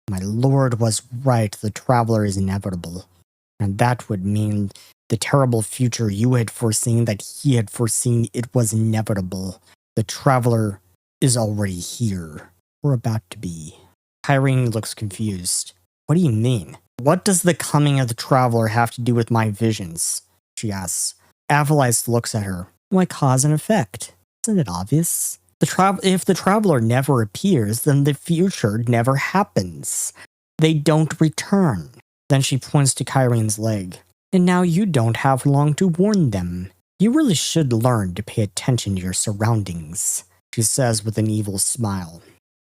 [SPEAKER 1] My lord was right. The Traveler is inevitable. And that would mean the terrible future you had foreseen, that he had foreseen, it was inevitable. The Traveler is already here. We're about to be. Kyrene looks confused. What do you mean? What does the coming of the Traveler have to do with my visions? She asks. Avalice looks at her. Why cause and effect? Isn't it obvious? If the Traveler never appears, then the future never happens. They don't return. Then she points to Kyrene's leg. And now you don't have long to warn them. You really should learn to pay attention to your surroundings, she says with an evil smile.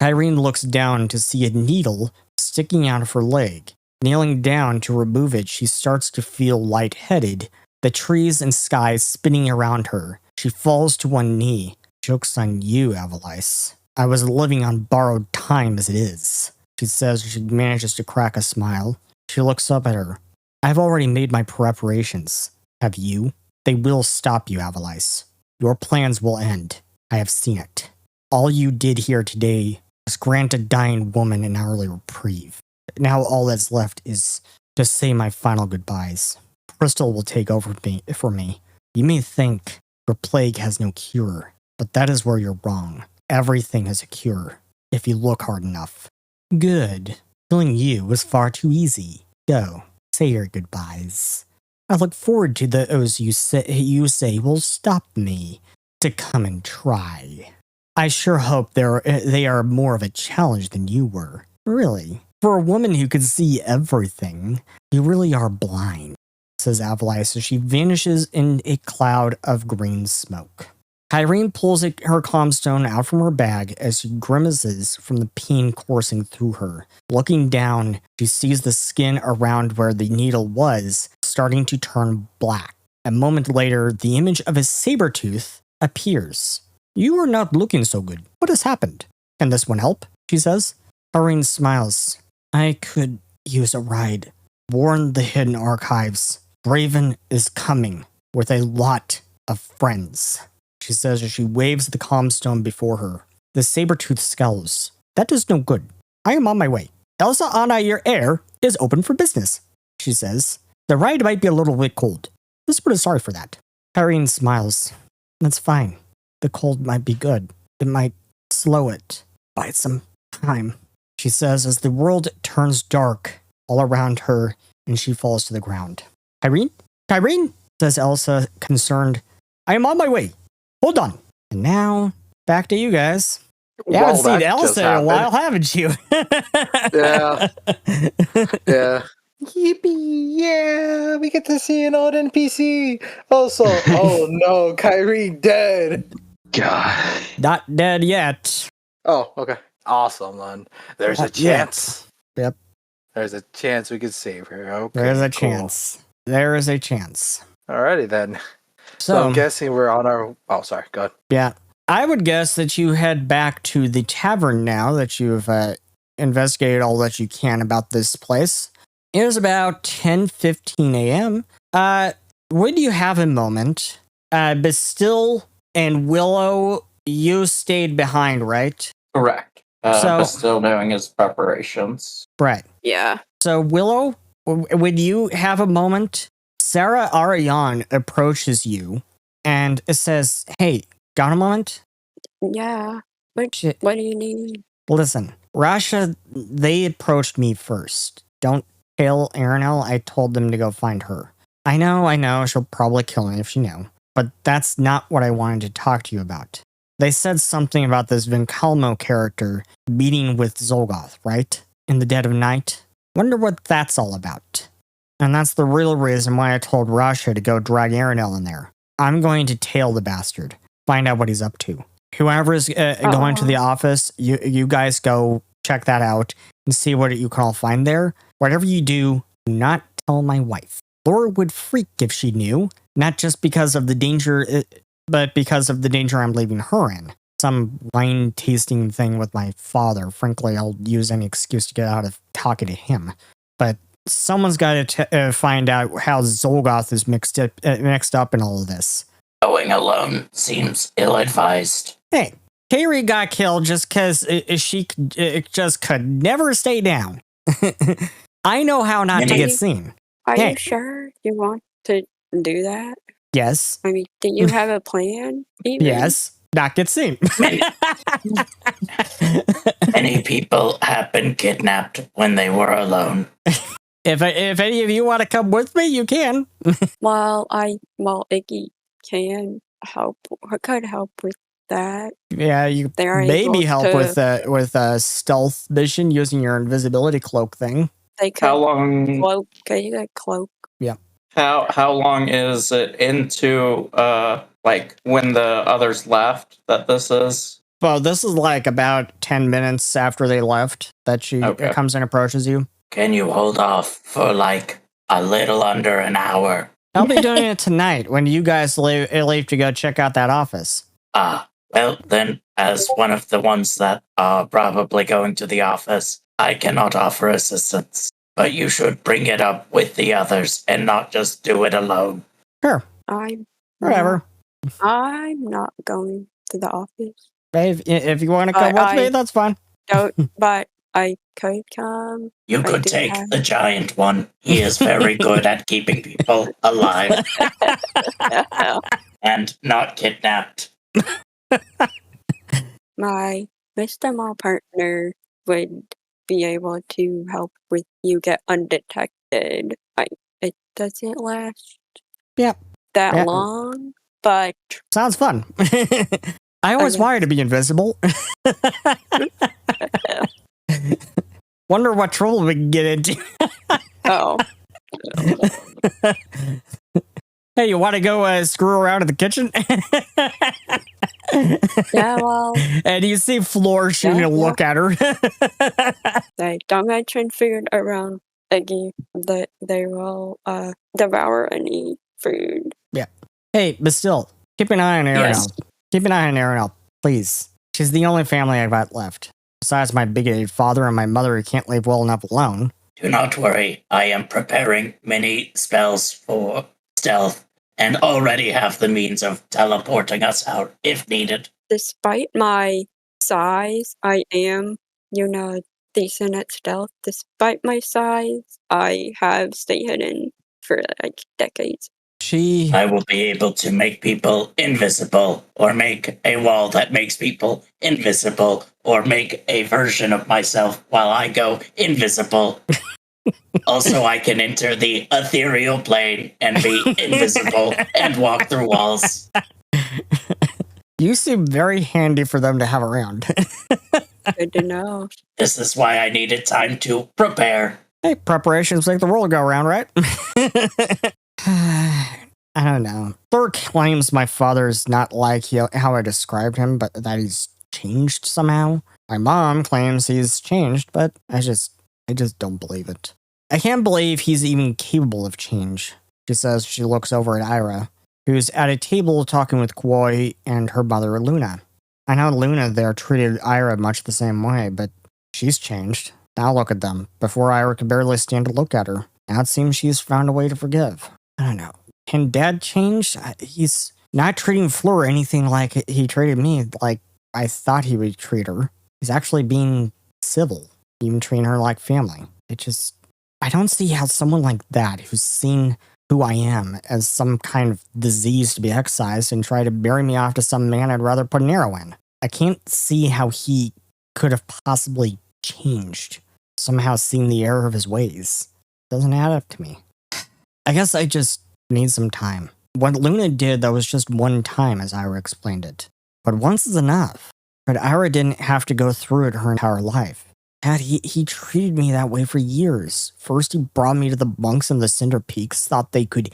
[SPEAKER 1] Kyrene looks down to see a needle sticking out of her leg. Kneeling down to remove it, she starts to feel lightheaded, the trees and sky spinning around her. She falls to one knee. Joke's on you, Avalice. I was living on borrowed time as it is, she says as she manages to crack a smile. She looks up at her. I've already made my preparations. Have you? They will stop you, Avalice. Your plans will end. I have seen it. All you did here today was grant a dying woman an hourly reprieve. Now all that's left is to say my final goodbyes. Crystal will take over for me. You may think your plague has no cure, but that is where you're wrong. Everything has a cure, if you look hard enough. Good. Killing you was far too easy. Go, say your goodbyes. I look forward to those you say will stop me to come and try. I sure hope they are more of a challenge than you were. Really, for a woman who could see everything, you really are blind, says Avalice as she vanishes in a cloud of green smoke. Kyrene pulls her calmstone out from her bag as she grimaces from the pain coursing through her. Looking down, she sees the skin around where the needle was starting to turn black. A moment later, the image of a saber tooth appears. You are not looking so good. What has happened? Can this one help? She says. Kyrene smiles. I could use a ride. Warn the hidden archives. Braven is coming with a lot of friends, she says as she waves the calmstone before her. The saber-tooth scowls. That is no good. I am on my way. Elsa Anna, your heir, is open for business, she says. The ride might be a little bit cold. This one is sorry for that. Kyrene smiles. That's fine. The cold might be good. It might slow it. Buy some time, she says as the world turns dark all around her and she falls to the ground. Kyrene? Kyrene? Says Elsa, concerned. I am on my way. Hold on. And now, back to you guys. You haven't seen Elsa in a while, haven't you?
[SPEAKER 3] Yeah. Yeah. Yippee! Yeah, we get to see an old NPC. Also, oh no, Kyrene dead.
[SPEAKER 4] God.
[SPEAKER 1] Not dead yet.
[SPEAKER 3] Oh, okay. Awesome, man. There's a chance.
[SPEAKER 1] Yep.
[SPEAKER 3] There's a chance we could save her. Okay.
[SPEAKER 1] There's a
[SPEAKER 3] cool.
[SPEAKER 1] chance. There is a chance.
[SPEAKER 3] Alrighty then. So I'm guessing we're on our... Oh, sorry. Go ahead.
[SPEAKER 1] Yeah. I would guess that you head back to the tavern now that you've investigated all that you can about this place. It is about 10:15 a.m. Would you have a moment? Bastille and Willow, you stayed behind, right?
[SPEAKER 2] Correct. But still doing his preparations.
[SPEAKER 1] Right.
[SPEAKER 6] Yeah.
[SPEAKER 1] So, Willow, would you have a moment? Sarah Ariane approaches you and it says, "Hey, got a moment?"
[SPEAKER 6] Yeah. What do you need?
[SPEAKER 1] Listen, Rasha, they approached me first. Don't tell Aranel I told them to go find her. I know, she'll probably kill me if she knew. But that's not what I wanted to talk to you about. They said something about this Vincalmo character meeting with Zolgoth, right? In the dead of night? Wonder what that's all about. And that's the real reason why I told Rasha to go drag Aranel in there. I'm going to tail the bastard. Find out what he's up to. Whoever is going to the office, you guys go check that out and see what you can all find there. Whatever you do not tell my wife. Laura would freak if she knew, not just because of the danger, but because of the danger I'm leaving her in. Some wine tasting thing with my father. Frankly, I'll use any excuse to get out of talking to him. But someone's got to find out how Zolgoth is mixed up in all of this.
[SPEAKER 2] Going alone seems ill-advised.
[SPEAKER 1] Hey, Kairi got killed just because she just could never stay down. I know how not to get seen.
[SPEAKER 6] Are you sure you want to do that?
[SPEAKER 1] Yes.
[SPEAKER 6] I mean, do you have a plan? Even?
[SPEAKER 1] Yes. Not get seen.
[SPEAKER 2] Many people have been kidnapped when they were alone.
[SPEAKER 1] If any of you want to come with me, you can.
[SPEAKER 6] Well, Iggy can help. Could help with that.
[SPEAKER 1] Yeah, you maybe help with a stealth mission using your invisibility cloak thing.
[SPEAKER 6] They could
[SPEAKER 2] how long?
[SPEAKER 6] Cloak. Can you get cloak?
[SPEAKER 1] Yeah.
[SPEAKER 2] How long is it into like when the others left that this is?
[SPEAKER 1] Well, this is like about 10 minutes after they left that she comes and approaches you.
[SPEAKER 2] Can you hold off for like a little under an hour?
[SPEAKER 1] I'll be doing it tonight when you guys leave to go check out that office.
[SPEAKER 2] Well, then, as one of the ones that are probably going to the office, I cannot offer assistance. But you should bring it up with the others and not just do it alone.
[SPEAKER 1] Sure. Whatever.
[SPEAKER 6] I'm not going to the office.
[SPEAKER 1] If you want to come with me, that's fine.
[SPEAKER 6] But I could come.
[SPEAKER 2] You could take the giant one. He is very good at keeping people alive. And not kidnapped.
[SPEAKER 6] My Mystimon partner would be able to help with you get undetected. It doesn't last that long, but...
[SPEAKER 1] Sounds fun. I always wanted to be invisible. Wonder what trouble we can get into.
[SPEAKER 6] Oh.
[SPEAKER 1] Hey, you want to go screw around in the kitchen?
[SPEAKER 6] Yeah, well...
[SPEAKER 1] And you see Floor shooting a look at her.
[SPEAKER 6] Don't mention food around Iggy. That they will devour any food.
[SPEAKER 1] Yeah. Hey, but still, keep an eye on Aranel.
[SPEAKER 2] Yes.
[SPEAKER 1] Keep an eye on Aranel, please. She's the only family I've got left. Besides my bigoted father and my mother who can't leave well enough alone.
[SPEAKER 2] Do not worry. I am preparing many spells for stealth and already have the means of teleporting us out if needed.
[SPEAKER 6] Despite my size, I am, decent at stealth. Despite my size, I have stayed hidden for like decades.
[SPEAKER 2] I will be able to make people invisible, or make a wall that makes people invisible, or make a version of myself while I go invisible. Also, I can enter the ethereal plane and be invisible and walk through walls.
[SPEAKER 1] You seem very handy for them to have around.
[SPEAKER 6] Good to know.
[SPEAKER 2] This is why I needed time to prepare.
[SPEAKER 1] Hey, preparations make the world go round, right? I don't know. Thor claims my father's not like how I described him, but that he's changed somehow. My mom claims he's changed, but I just don't believe it. I can't believe he's even capable of change. She says she looks over at Ira. who's at a table talking with Koi and her mother, Luna. I know Luna there treated Ira much the same way, but she's changed. Now look at them. Before, Ira could barely stand to look at her. Now it seems she's found a way to forgive. I don't know. Can Dad change? He's not treating Fleur anything like he treated me, like I thought he would treat her. He's actually being civil, even treating her like family. I don't see how someone like that, who's seen who I am as some kind of disease to be excised and try to bury me off to some man I'd rather put an arrow in. I can't see how he could have possibly changed, somehow seen the error of his ways. Doesn't add up to me. I guess I just need some time. What Luna did, that was just one time, as Ira explained it. But once is enough. But Ira didn't have to go through it her entire life. Dad, he treated me that way for years. First, he brought me to the monks in the Cinder Peaks, thought they could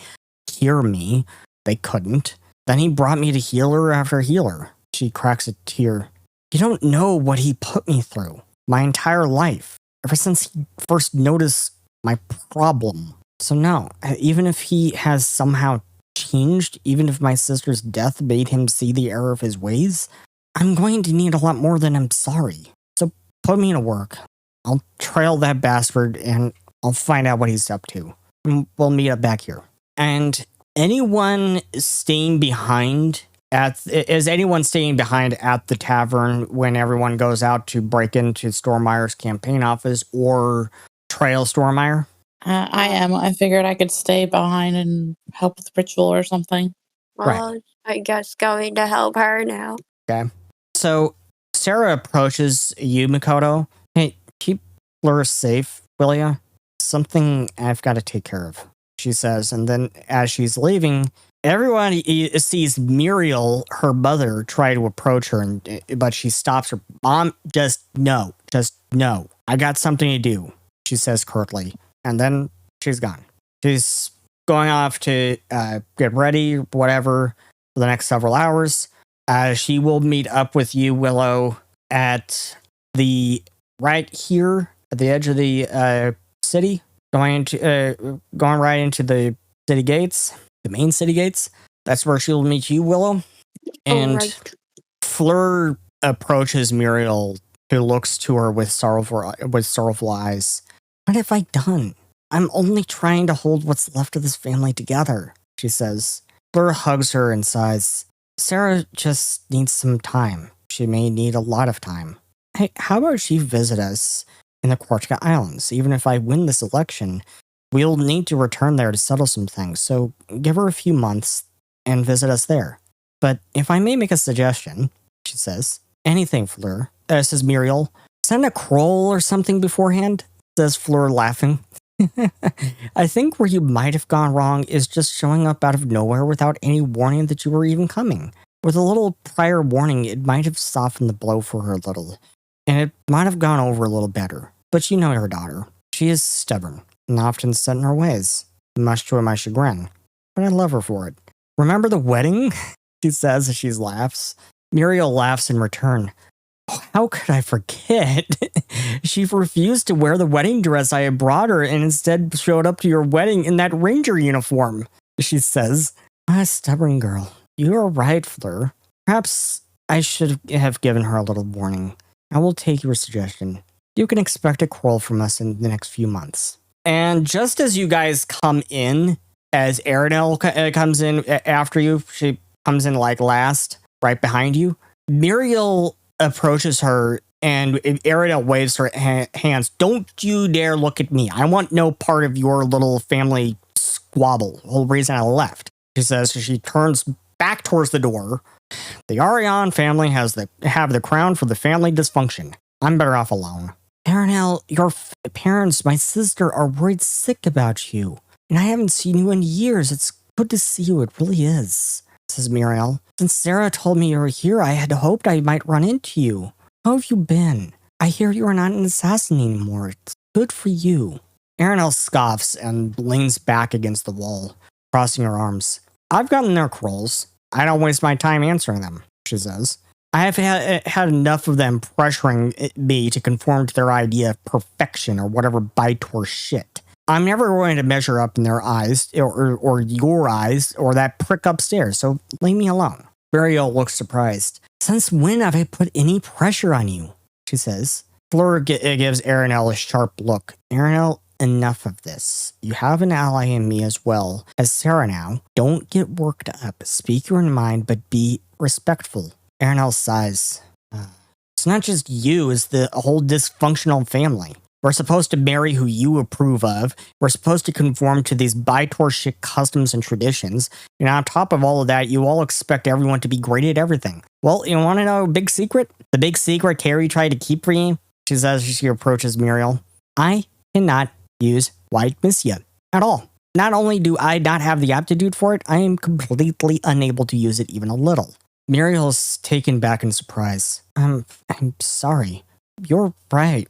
[SPEAKER 1] cure me. They couldn't. Then he brought me to healer after healer. She cracks a tear. You don't know what he put me through. My entire life. Ever since he first noticed my problem. So no, even if he has somehow changed, even if my sister's death made him see the error of his ways, I'm going to need a lot more than I'm sorry. So put me to work. I'll trail that bastard and I'll find out what he's up to. We'll meet up back here. And anyone staying behind is anyone staying behind at the tavern when everyone goes out to break into Stormire's campaign office or trail Stormire?
[SPEAKER 5] I am. I figured I could stay behind and help with the ritual or something.
[SPEAKER 6] Well, right. I guess going to help her now.
[SPEAKER 1] Okay. So Sarah approaches you, Mikoto. Hey, keep Fleur safe, will ya? Something I've got to take care of, she says. And then as she's leaving, everyone sees Muriel, her mother, try to approach her, but she stops her. Mom, just no. I got something to do, she says curtly. And then she's gone. She's going off to get ready, whatever, for the next several hours. She will meet up with you, Willow, at the right here at the edge of the city, going right into the city gates, the main city gates. That's where she'll meet you, Willow. And right. Fleur approaches Muriel, who looks to her with sorrowful eyes. What have I done? I'm only trying to hold what's left of this family together, she says. Fleur hugs her and sighs. Sarah just needs some time. She may need a lot of time. Hey, how about she visit us in the Quarchka Islands? Even if I win this election, we'll need to return there to settle some things, so give her a few months and visit us there. But if I may make a suggestion, she says. Anything, Fleur, says Muriel. Send a croll or something beforehand, says Fleur, laughing. I think where you might have gone wrong is just showing up out of nowhere without any warning that you were even coming. With a little prior warning, it might have softened the blow for her a little, and it might have gone over a little better. But you know her daughter. She is stubborn, and often set in her ways, much to my chagrin. But I love her for it. Remember the wedding? She says as she laughs. Muriel laughs in return. How could I forget? She refused to wear the wedding dress I had brought her and instead showed up to your wedding in that ranger uniform, she says. Ah, stubborn girl. You are right, Fleur. Perhaps I should have given her a little warning. I will take your suggestion. You can expect a quarrel from us in the next few months. And just as you guys come in, as Arenelle comes in after you, she comes in like last, right behind you, Muriel approaches her and Arenelle waves her hands. Don't you dare look at me. I want no part of your little family squabble. The whole reason I left. She says as she turns back towards the door. The Ariane family have the crown for the family dysfunction. I'm better off alone. Arenelle, your parents, my sister, are worried sick about you. And I haven't seen you in years. It's good to see you. It really is, says Muriel. Since Sarah told me you were here, I had hoped I might run into you. How have you been? I hear you are not an assassin anymore. It's good for you. Arenelle scoffs and leans back against the wall, crossing her arms. I've gotten their crolls. I don't waste my time answering them, she says. I have had enough of them pressuring me to conform to their idea of perfection or whatever Bytor shit. I'm never going to measure up in their eyes or your eyes or that prick upstairs, so leave me alone. Muriel looks surprised. Since when have I put any pressure on you? She says. Fleur gives Aranel a sharp look. Aranel, enough of this. You have an ally in me as well as Sarah now. Don't get worked up. Speak your mind, but be respectful. Aranel sighs. It's not just you, it's the whole dysfunctional family. We're supposed to marry who you approve of. We're supposed to conform to these Baitor customs and traditions. And on top of all of that, you all expect everyone to be great at everything. Well, you want to know a big secret? The big secret Carrie tried to keep for you? She says as she approaches Muriel. I cannot use white Missia at all. Not only do I not have the aptitude for it, I am completely unable to use it even a little. Muriel's taken back in surprise. I'm sorry. You're right.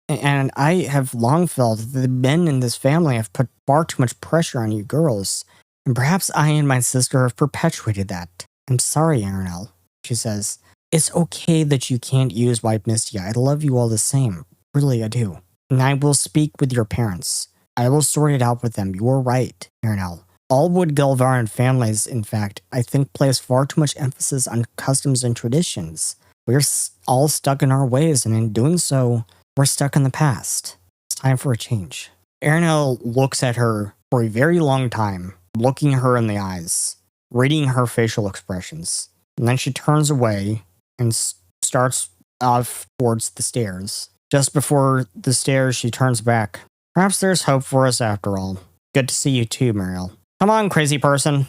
[SPEAKER 1] And I have long felt that the men in this family have put far too much pressure on you girls. And perhaps I and my sister have perpetuated that. I'm sorry, Aranel, she says. It's okay that you can't use White Mistia. I love you all the same. Really, I do. And I will speak with your parents. I will sort it out with them. You're right, Aranel. All Wood-Gilvaran families, in fact, I think place far too much emphasis on customs and traditions. We're all stuck in our ways, and in doing so, we're stuck in the past. It's time for a change. Aranel looks at her for a very long time, looking her in the eyes, reading her facial expressions. And then she turns away and starts off towards the stairs. Just before the stairs, she turns back. Perhaps there's hope for us after all. Good to see you too, Muriel. Come on, crazy person.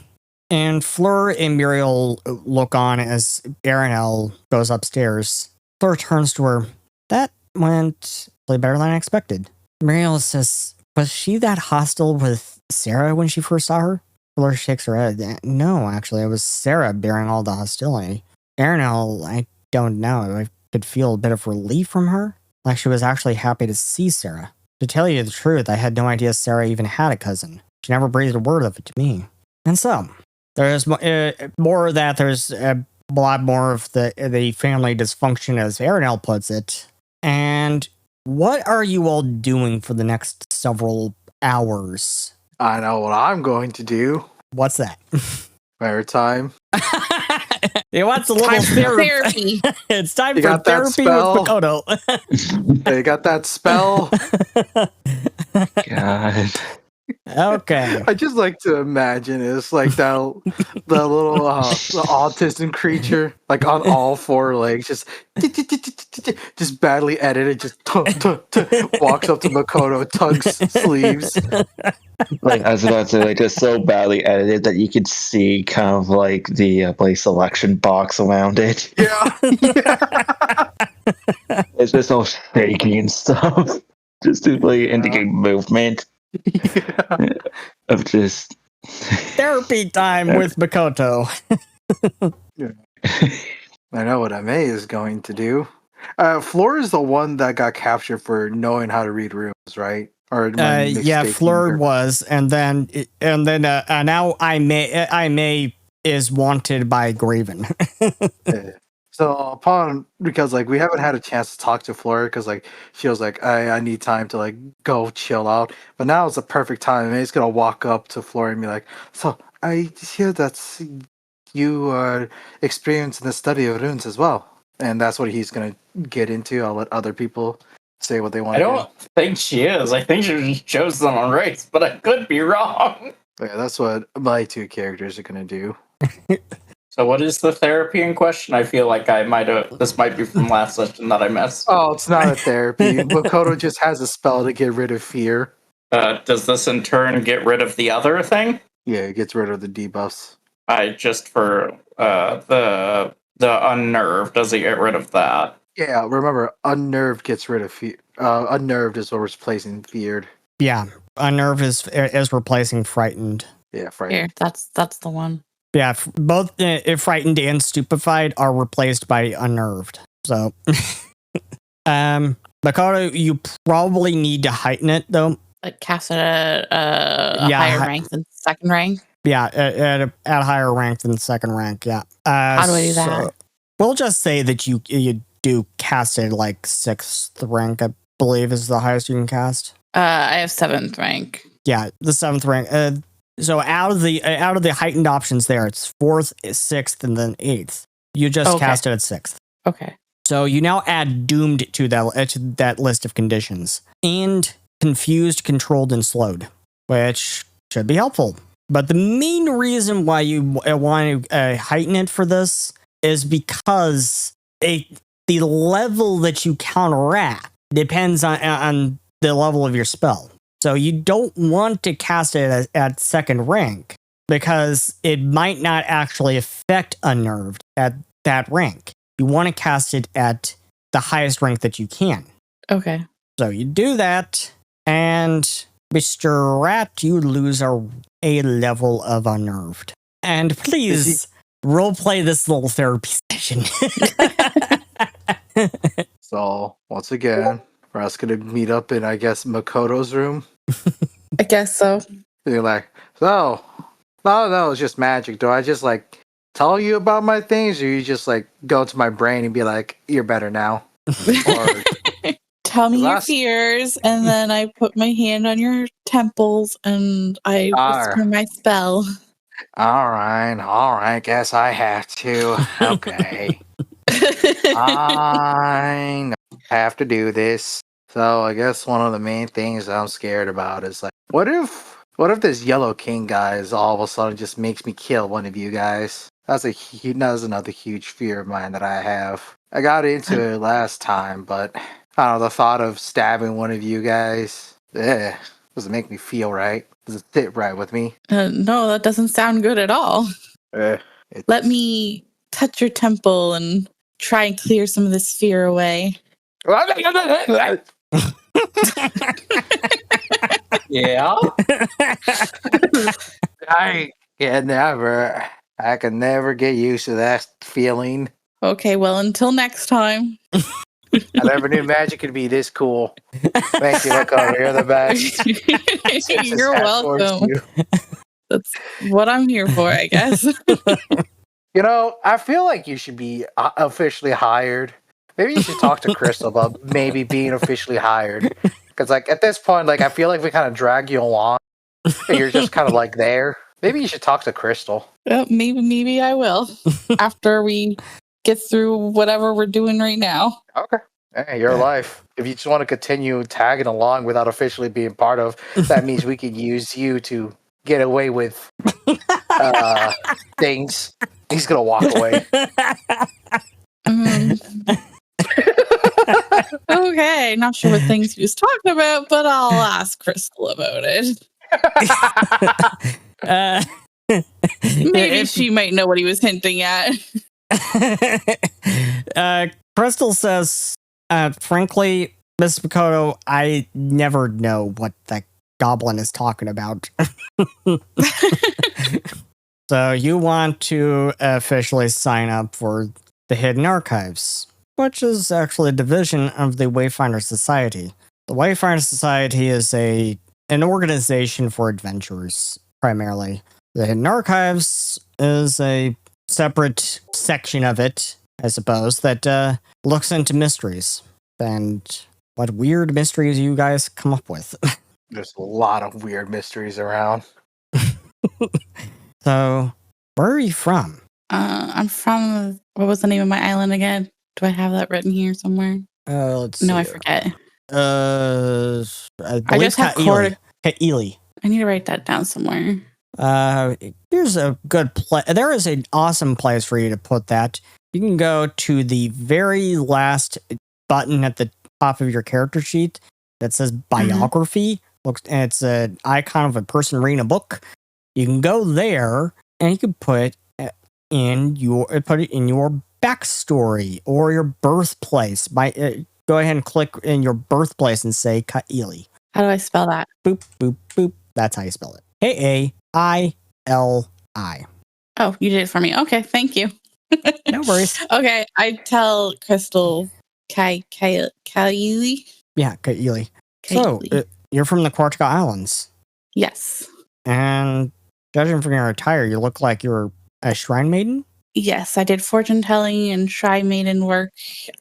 [SPEAKER 1] And Fleur and Muriel look on as Aranel goes upstairs. Fleur turns to her. That went way better than I expected. Muriel says, was she that hostile with Sarah when she first saw her? Fleur shakes her head. No, actually, it was Sarah bearing all the hostility. Aranel, I don't know. I could feel a bit of relief from her. Like she was actually happy to see Sarah. To tell you the truth, I had no idea Sarah even had a cousin. She never breathed a word of it to me. And so, there's more of that. There's a lot more of the family dysfunction, as Aranel puts it. And what are you all doing for the next several hours?
[SPEAKER 3] I know what I'm going to do.
[SPEAKER 1] What's that?
[SPEAKER 3] Maritime.
[SPEAKER 1] He wants a little therapy. It's time
[SPEAKER 3] You
[SPEAKER 1] for
[SPEAKER 3] got that
[SPEAKER 1] therapy
[SPEAKER 3] spell?
[SPEAKER 1] with Makoto.
[SPEAKER 3] You got that spell?
[SPEAKER 4] God.
[SPEAKER 1] Okay.
[SPEAKER 3] I just like to imagine it's like that the little the autism creature, like on all four legs, just badly edited, just walks up to Makoto, tugs sleeves.
[SPEAKER 4] Like I was about to say, like just so badly edited that you could see kind of like the play selection box around it.
[SPEAKER 3] Yeah.
[SPEAKER 4] It's just all shaky and stuff. Just to like indicate movement.
[SPEAKER 3] Yeah.
[SPEAKER 4] Of just
[SPEAKER 1] Therapy time with Makoto.
[SPEAKER 3] I know what MA is going to do. Fleur is the one that got captured for knowing how to read rooms, right? Or
[SPEAKER 1] Yeah, Fleur was, and then now I may is wanted by Graven.
[SPEAKER 3] So because like we haven't had a chance to talk to Fleur because like she was like I need time to like go chill out, but now it's the perfect time. And he's gonna walk up to Fleur and be like, so I hear that you are experienced in the study of runes as well, and that's what he's gonna get into. I'll let other people say what they want.
[SPEAKER 2] I don't think she is. I think she just chose them on race, but I could be wrong.
[SPEAKER 3] Yeah, that's what my two characters are gonna do.
[SPEAKER 2] So what is the therapy in question? I feel like this might be from last session that I missed.
[SPEAKER 3] Oh, it's not a therapy. Makoto just has a spell to get rid of fear.
[SPEAKER 2] Does this in turn get rid of the other thing?
[SPEAKER 3] Yeah, it gets rid of the debuffs.
[SPEAKER 2] Just for the unnerved, does it get rid of that?
[SPEAKER 3] Yeah, remember, unnerved gets rid of fear. Unnerved is what replacing feared.
[SPEAKER 1] Yeah, unnerved is replacing frightened.
[SPEAKER 3] Yeah, frightened.
[SPEAKER 5] Here, that's the one.
[SPEAKER 1] Yeah, both frightened and stupefied are replaced by unnerved. So, Makoto, you probably need to heighten it though.
[SPEAKER 5] Like cast it at a higher rank than second rank.
[SPEAKER 1] Yeah, at a higher rank than second rank. Yeah.
[SPEAKER 5] How do I do that?
[SPEAKER 1] So we'll just say that you do cast it like 6th rank. I believe is the highest you can cast.
[SPEAKER 5] I have 7th rank.
[SPEAKER 1] Yeah, the 7th rank. So out of the heightened options there, it's 4th, 6th, and then 8th. You just cast it at 6th.
[SPEAKER 5] Okay.
[SPEAKER 1] So you now add doomed to that list of conditions. And confused, controlled, and slowed, which should be helpful. But the main reason why you want to heighten it for this is because the level that you counteract depends on the level of your spell. So you don't want to cast it at 2nd rank because it might not actually affect Unnerved at that rank. You want to cast it at the highest rank that you can.
[SPEAKER 5] Okay.
[SPEAKER 1] So you do that, and Mr. Rat, you lose a level of Unnerved. And please roleplay this little therapy session.
[SPEAKER 3] So, once again, we're just going to meet up in, I guess, Makoto's room.
[SPEAKER 5] I guess so.
[SPEAKER 3] You're like, so, no, it's just magic. Do I just, like, tell you about my things, or you just, like, go to my brain and be like, you're better now? Or,
[SPEAKER 5] tell me your fears, and then I put my hand on your temples, and I whisper my spell.
[SPEAKER 3] All right, guess I have to. Okay. I have to do this. So I guess one of the main things I'm scared about is like, what if this Yellow King guy is all of a sudden just makes me kill one of you guys? That's another huge fear of mine that I have. I got into it last time, but I don't know, the thought of stabbing one of you guys, doesn't make me feel right. Doesn't sit right with me.
[SPEAKER 5] No, that doesn't sound good at all. Let me touch your temple and try and clear some of this fear away.
[SPEAKER 3] Yeah. I can never get used to that feeling.
[SPEAKER 5] Okay, well, until next time.
[SPEAKER 3] I never knew magic could be this cool. Thank you, Makoto. You're the best.
[SPEAKER 5] You're welcome. That's what I'm here for, I guess.
[SPEAKER 3] You know, I feel like you should be officially hired. Maybe you should talk to Crystal about maybe being officially hired. Because, like, at this point, like, I feel like we kind of drag you along. And you're just kind of, like, there. Maybe you should talk to Crystal.
[SPEAKER 5] Well, maybe I will. After we get through whatever we're doing right now.
[SPEAKER 3] Okay. Hey, your life. If you just want to continue tagging along without officially being part of, that means we can use you to get away with things. He's gonna walk away.
[SPEAKER 5] Okay, not sure what things he was talking about, but I'll ask Crystal about it. Maybe she might know what he was hinting at.
[SPEAKER 1] Crystal says, frankly, Miss Makoto, I never know what the goblin is talking about. So you want to officially sign up for the Hidden Archives, which is actually a division of the Wayfinder Society. The Wayfinder Society is an organization for adventurers, primarily. The Hidden Archives is a separate section of it, I suppose, that looks into mysteries. And what weird mysteries you guys come up with.
[SPEAKER 3] There's a lot of weird mysteries around.
[SPEAKER 1] So, where are you from?
[SPEAKER 5] I'm from, what was the name of my island again? Do I have that written here somewhere?
[SPEAKER 1] Let's see.
[SPEAKER 5] No, I forget.
[SPEAKER 1] I
[SPEAKER 5] just have
[SPEAKER 1] Kaili.
[SPEAKER 5] I need to write that down somewhere.
[SPEAKER 1] Here's a good place. There is an awesome place for you to put that. You can go to the very last button at the top of your character sheet that says biography. Looks, and it's an icon of a person reading a book. You can go there and you can put it in your backstory or your birthplace. Go ahead and click in your birthplace and say Kaili.
[SPEAKER 5] How do I spell that?
[SPEAKER 1] Boop, boop, boop. That's how you spell it. Kaili.
[SPEAKER 5] Oh, you did it for me. Okay, thank you.
[SPEAKER 1] No worries.
[SPEAKER 5] Okay, I tell Crystal Kaili.
[SPEAKER 1] Yeah, Kaili. So, you're from the Quartico Islands.
[SPEAKER 5] Yes.
[SPEAKER 1] And judging from your attire, you look like you're a shrine maiden?
[SPEAKER 5] Yes, I did fortune telling and shrine maiden work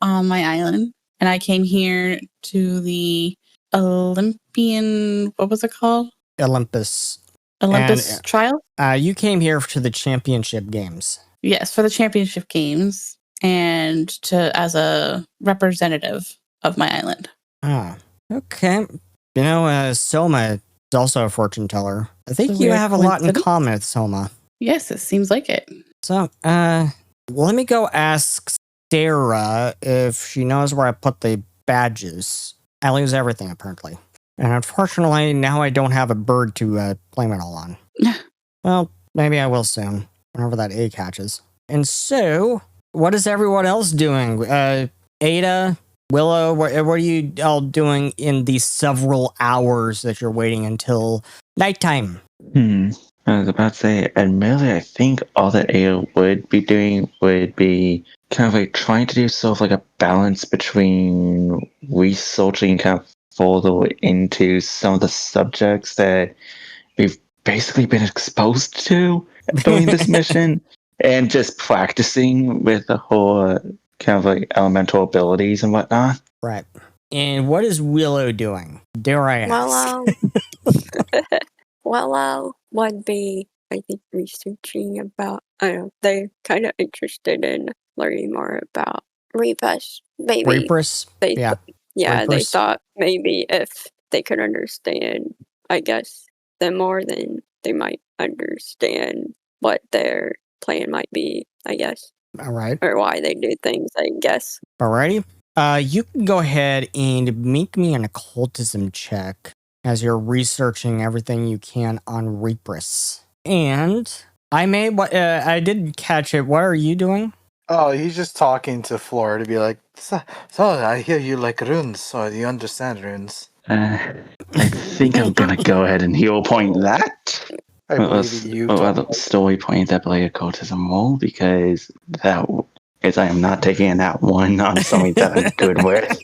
[SPEAKER 5] on my island. And I came here to the Olympian, what was it called?
[SPEAKER 1] Olympus.
[SPEAKER 5] Olympus trial?
[SPEAKER 1] You came here to the championship games.
[SPEAKER 5] Yes, for the championship games and as a representative of my island.
[SPEAKER 1] Ah, okay. You know, Soma is also a fortune teller. I think you
[SPEAKER 5] Weird
[SPEAKER 1] have a lot in
[SPEAKER 5] coincidence.
[SPEAKER 1] common with Soma.
[SPEAKER 5] Yes, it seems like it.
[SPEAKER 1] So, let me go ask Sarah if she knows where I put the badges. I lose everything, apparently. And unfortunately, now I don't have a bird to blame it all on. Well, maybe I will soon, whenever that egg hatches. And so, what is everyone else doing? Ada, Willow, what are you all doing in the several hours that you're waiting until nighttime?
[SPEAKER 4] I was about to say, admittedly, I think all that Ada would be doing would be kind of like trying to do sort of like a balance between researching kind of further into some of the subjects that we've basically been exposed to during this mission and just practicing with the whole kind of like elemental abilities and whatnot.
[SPEAKER 1] Right. And what is Willow doing? Dare I ask?
[SPEAKER 6] Willow would be, I think, researching about, I don't know, they're kind of interested in learning more about Reapers. Maybe.
[SPEAKER 1] Reapers? Yeah.
[SPEAKER 6] Yeah,
[SPEAKER 1] Reapers.
[SPEAKER 6] they thought maybe if they could understand, I guess, them more, then they might understand what their plan might be, I guess.
[SPEAKER 1] All right.
[SPEAKER 6] Or why they do things, I guess.
[SPEAKER 1] Alrighty. You can go ahead and make me an occultism check as you're researching everything you can on Reapers. And I didn't catch it. What are you doing?
[SPEAKER 3] Oh, he's just talking to Flora to be like, so I hear you like runes, so you understand runes.
[SPEAKER 4] I think I'm gonna go ahead and hero point that.
[SPEAKER 3] I believe in you.
[SPEAKER 4] Story point that play occultism roll because I am not taking that one on something that I'm good with.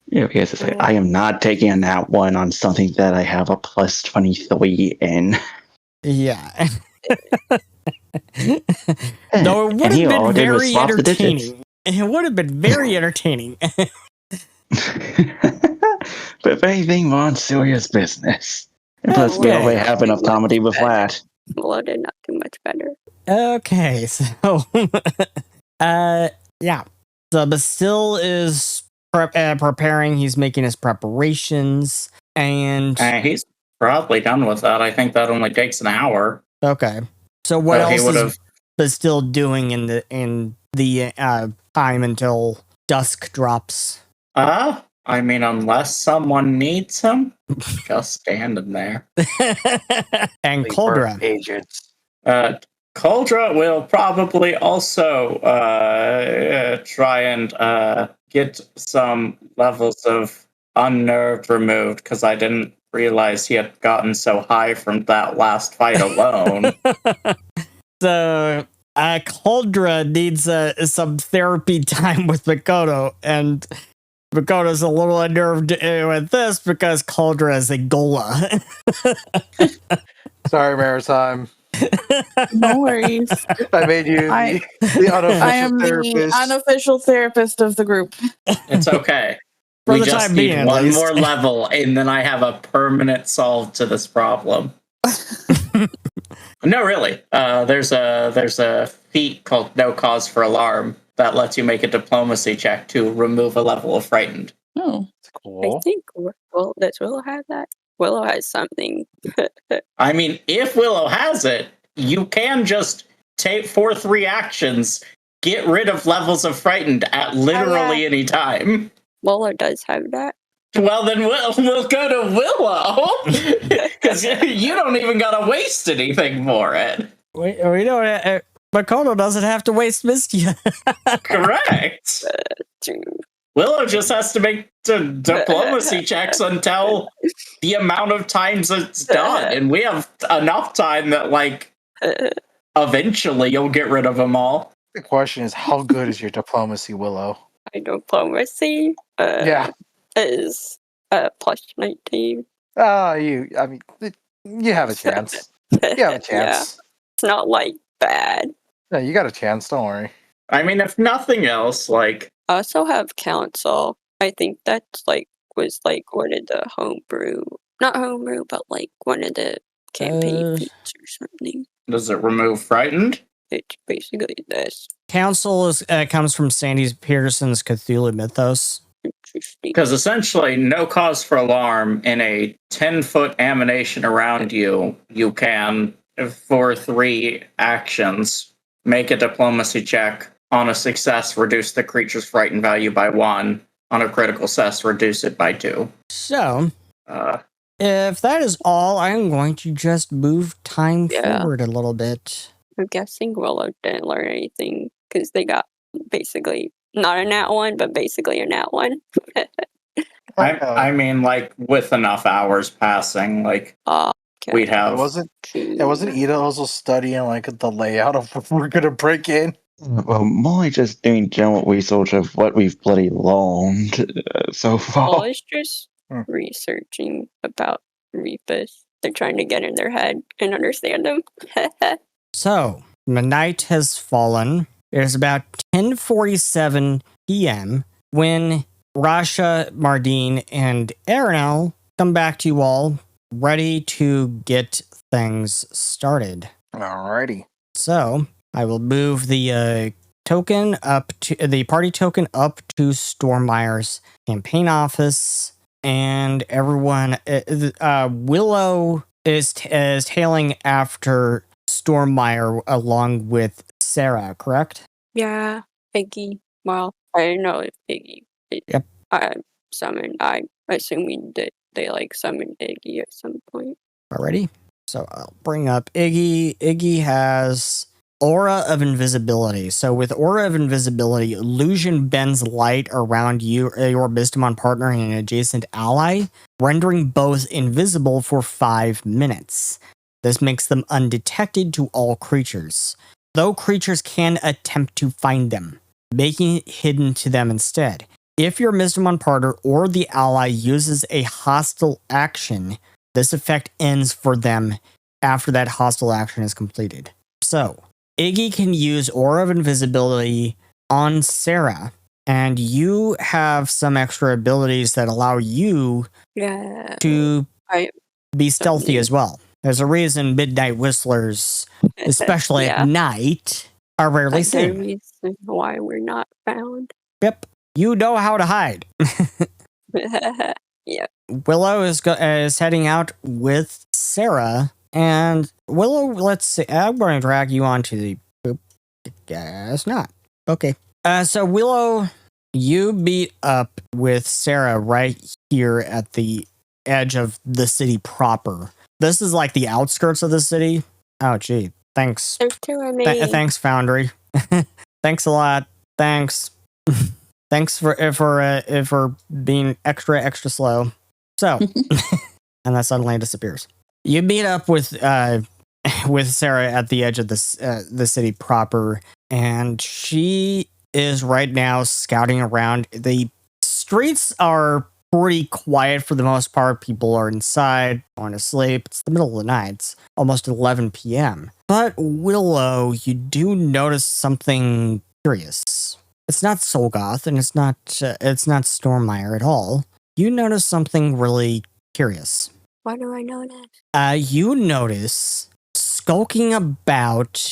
[SPEAKER 4] Yeah, because it's like I am not taking that one on something that I have a plus 23 in.
[SPEAKER 1] Yeah. Though it would have been very entertaining. It would have been very entertaining.
[SPEAKER 4] But if anything, we're on serious business. And plus, we already have enough comedy with that.
[SPEAKER 6] Well, did not do much better.
[SPEAKER 1] Okay, so yeah. So Bastille is preparing. He's making his preparations, and
[SPEAKER 2] he's probably done with that. I think that only takes an hour.
[SPEAKER 1] Okay. So what else is Bastille doing in the time until dusk drops?
[SPEAKER 2] I mean, unless someone needs him, just standing there.
[SPEAKER 1] And Coldra.
[SPEAKER 3] Agents.
[SPEAKER 2] Coldra will probably also try and get some levels of unnerved removed, because I didn't realize he had gotten so high from that last fight alone.
[SPEAKER 1] So, Coldra needs some therapy time with Makoto, and Makoto's a little unnerved with this because Coldra is a Gola.
[SPEAKER 3] Sorry, Maritime.
[SPEAKER 5] No worries.
[SPEAKER 3] I made you the unofficial
[SPEAKER 5] I am
[SPEAKER 3] therapist.
[SPEAKER 5] the unofficial therapist of the group.
[SPEAKER 2] It's okay.
[SPEAKER 1] For
[SPEAKER 2] we
[SPEAKER 1] the
[SPEAKER 2] just
[SPEAKER 1] time
[SPEAKER 2] need
[SPEAKER 1] being,
[SPEAKER 2] one more level, and then I have a permanent solve to this problem. No, really. There's a feat called No Cause for Alarm that lets you make a diplomacy check to remove a level of frightened.
[SPEAKER 5] Oh,
[SPEAKER 3] That's cool.
[SPEAKER 6] I think, does Willow have that? Willow has something.
[SPEAKER 2] I mean, if Willow has it, you can just take 3 actions, get rid of levels of frightened at literally any time.
[SPEAKER 6] Willow does have that.
[SPEAKER 2] Well, then we'll go to Willow, because you don't even gotta waste anything for it.
[SPEAKER 1] We don't. Makoto doesn't have to waste Mistia.
[SPEAKER 2] Correct. Willow just has to make diplomacy checks until the amount of times it's done, and we have enough time that, like, eventually you'll get rid of them all.
[SPEAKER 3] The question is, how good is your diplomacy, Willow?
[SPEAKER 6] My diplomacy is plus 19.
[SPEAKER 3] You have a chance. You have a chance.
[SPEAKER 6] Yeah. It's not, like, bad.
[SPEAKER 3] No, you got a chance, don't worry.
[SPEAKER 2] I mean, if nothing else, like...
[SPEAKER 6] I also have counsel. I think that's, like, was like one of the not homebrew, but like one of the campaign feats or something.
[SPEAKER 2] Does it remove frightened?
[SPEAKER 6] It's basically this.
[SPEAKER 1] Council comes from Sandy Peterson's Cthulhu mythos.
[SPEAKER 2] Because essentially, no cause for alarm in a 10-foot emanation around you, you can, for 3 actions, make a diplomacy check. On a success, reduce the creature's frightened value by 1. On a critical success, reduce it by 2.
[SPEAKER 1] So, if that is all, I'm going to just move time forward a little bit.
[SPEAKER 6] I'm guessing Willow didn't learn anything because they got basically not a nat 1, but basically a nat 1.
[SPEAKER 2] I mean, like, with enough hours passing, like, we'd have...
[SPEAKER 3] It wasn't Ida also studying, like, the layout of what we're going to break in?
[SPEAKER 4] Well, I'm only just doing general research of what we've bloody learned so far.
[SPEAKER 6] Well, it's just researching about Reapus. They're trying to get in their head and understand them.
[SPEAKER 1] So, the night has fallen. It is about 10:47 p.m. when Rasha, Mardeen, and Arenal come back to you all, ready to get things started.
[SPEAKER 3] Alrighty.
[SPEAKER 1] So, I will move the token up to the party token up to Stormeyer's campaign office, and everyone. Willow is tailing after Stormeyer along with Sarah, correct?
[SPEAKER 6] Yeah, Iggy. Well, I don't know if Iggy.
[SPEAKER 1] Yep.
[SPEAKER 6] I assuming that they like summoned Iggy at some point.
[SPEAKER 1] Alrighty. So I'll bring up Iggy. Iggy has Aura of Invisibility. So with Aura of Invisibility, illusion bends light around you, your Mystimon partner, and an adjacent ally, rendering both invisible for 5 minutes. This makes them undetected to all creatures, though creatures can attempt to find them, making it hidden to them instead. If your Mystimon partner or the ally uses a hostile action, this effect ends for them after that hostile action is completed. So, Iggy can use Aura of Invisibility on Sarah, and you have some extra abilities that allow you to be stealthy as well. There's a reason Midnight Whistlers, especially at night, are rarely seen.
[SPEAKER 6] There's a reason why we're not found.
[SPEAKER 1] Yep. You know how to hide.
[SPEAKER 6] Yeah.
[SPEAKER 1] Willow is heading out with Sarah, and Willow, let's see, I'm going to drag you onto the... Guess not. Okay. So Willow, you meet up with Sarah right here at the edge of the city proper. This is like the outskirts of the city. Oh, gee. Thanks.
[SPEAKER 6] There's 2 of me.
[SPEAKER 1] Thanks, Foundry. Thanks a lot. Thanks. Thanks for being extra slow. So, and that suddenly disappears. You meet up with Sarah at the edge of the city proper, and she is right now scouting around. The streets are pretty quiet for the most part. People are inside, going to sleep. It's the middle of the night. It's almost 11 p.m. But Willow, you do notice something curious. It's not Solgoth, and it's not Stormmeyer at all. You notice something really curious.
[SPEAKER 6] What do I notice?
[SPEAKER 1] You notice skulking about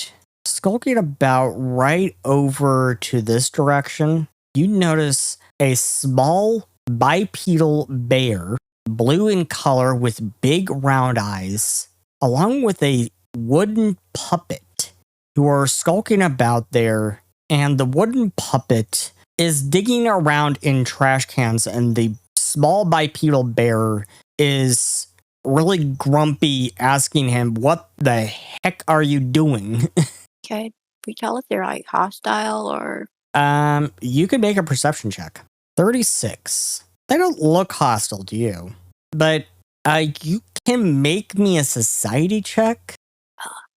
[SPEAKER 1] right over to this direction. You notice a small bipedal bear, blue in color with big round eyes, along with a wooden puppet who are skulking about there. And the wooden puppet is digging around in trash cans, and the small bipedal bear is really grumpy, asking him, "What the heck are you doing?"
[SPEAKER 6] Okay, we tell if they're like hostile or...
[SPEAKER 1] You can make a perception check. 36. They don't look hostile to you, but you can make me a society check.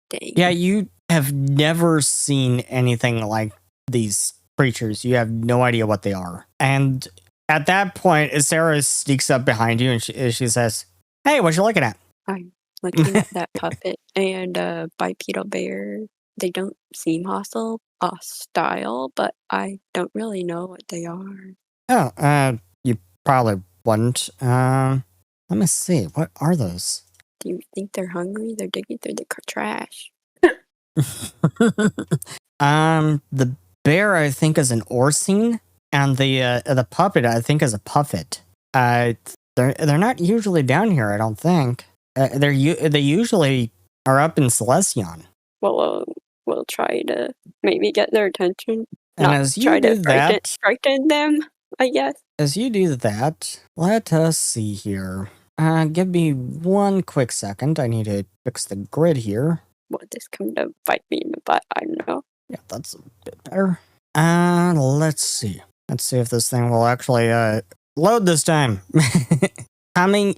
[SPEAKER 6] Dang.
[SPEAKER 1] Yeah, you have never seen anything like these creatures. You have no idea what they are. And at that point, Sarah sneaks up behind you and she says, "Hey, what you looking at?"
[SPEAKER 6] I'm looking at that puppet and bipedal bear. They don't seem hostile, but I don't really know what they are.
[SPEAKER 1] Oh, you probably wouldn't. Let me see. What are those?
[SPEAKER 6] Do you think they're hungry? They're digging through the trash.
[SPEAKER 1] The bear I think is an Orsine, and the puppet I think is a puffet. They're not usually down here. I don't think. They usually are up in Celestion.
[SPEAKER 6] Well, we'll try to maybe get their attention.
[SPEAKER 1] And
[SPEAKER 6] not
[SPEAKER 1] as you
[SPEAKER 6] try
[SPEAKER 1] do
[SPEAKER 6] to
[SPEAKER 1] that,
[SPEAKER 6] frighten them, I guess.
[SPEAKER 1] as you do that, let us see here. Give me one quick second. I need to fix the grid here.
[SPEAKER 6] Will this come to bite me in the butt? I don't know.
[SPEAKER 1] Yeah, that's a bit better. Let's see. Let's see if this thing will actually load this time. Going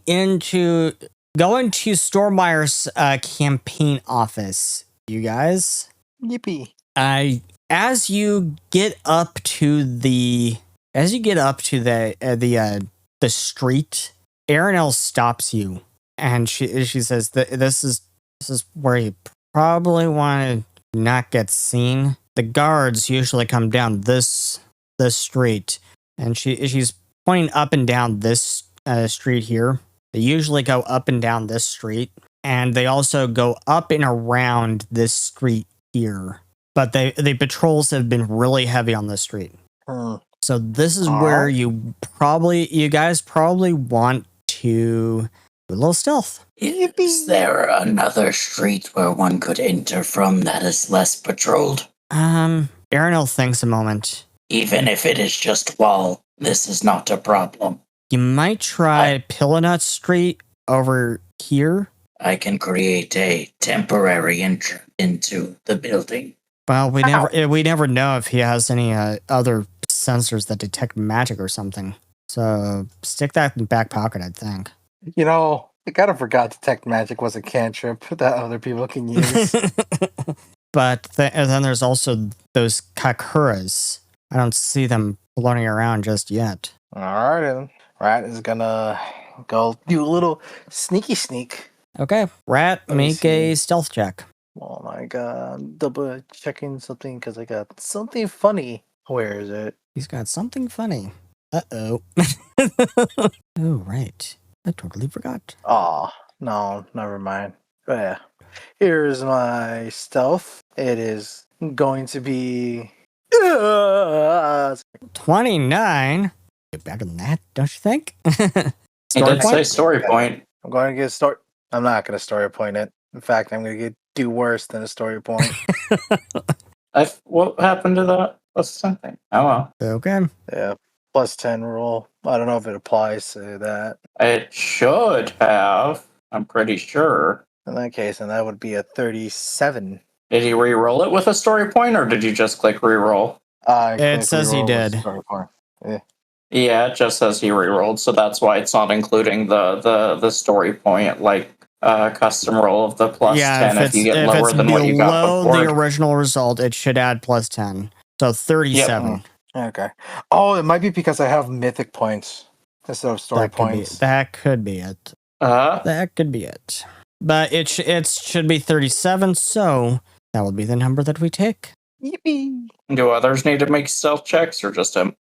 [SPEAKER 1] to Stormeyer's campaign office, you guys.
[SPEAKER 3] Yippee.
[SPEAKER 1] As you get up to the street, Arinel stops you, and she says that this is where you probably want to not get seen. The guards usually come down this street, and she's pointing up and down this street here. They usually go up and down this street, and they also go up and around this street here. But the patrols have been really heavy on this street. So this is where you guys probably want to do a little stealth.
[SPEAKER 2] Is there another street where one could enter from that is less patrolled?
[SPEAKER 1] Arinel thinks a moment.
[SPEAKER 2] Even if it is just wall, this is not a problem.
[SPEAKER 1] You might try Pillanut Street over here.
[SPEAKER 2] I can create a temporary entry into the building.
[SPEAKER 1] Well, we never know if he has any other sensors that detect magic or something. So stick that in the back pocket, I think.
[SPEAKER 3] You know, I kind of forgot detect magic was a cantrip that other people can use.
[SPEAKER 1] But and then there's also those Kakuras. I don't see them floating around just yet.
[SPEAKER 3] All right, then. Rat is gonna go do a little sneaky sneak.
[SPEAKER 1] Okay, Rat, make a stealth check.
[SPEAKER 3] Oh my god, I'm double checking something because I got something funny. Where is it?
[SPEAKER 1] He's got something funny. Uh-oh. Oh, right. I totally forgot.
[SPEAKER 3] Oh, no, never mind. But yeah, here's my stealth. It is going to be
[SPEAKER 1] 29. You're better than that, don't you think?
[SPEAKER 2] He did say story point.
[SPEAKER 3] I'm going to get a story. I'm not going to story point it. In fact, I'm going to do worse than a story point.
[SPEAKER 2] What happened to that? What's something? Oh well.
[SPEAKER 1] Okay.
[SPEAKER 3] Yeah, plus 10 rule. I don't know if it applies to that.
[SPEAKER 2] It should have. I'm pretty sure.
[SPEAKER 3] In that case, and that would be a 37.
[SPEAKER 2] Did you re-roll it with a story point, or did you just click re-roll?
[SPEAKER 1] It says he did.
[SPEAKER 2] Yeah, it just says he re-rolled, so that's why it's not including the story point, like custom roll of the plus 10 if you get lower than what you got before.
[SPEAKER 1] The original result, it should add plus 10. So 37.
[SPEAKER 3] Yep. Okay. Oh, it might be because I have mythic points instead of story points.
[SPEAKER 1] That could be it. That could be it. But it should be 37, so that will be the number that we take.
[SPEAKER 3] Yippee!
[SPEAKER 2] Do others need to make stealth checks, or just him?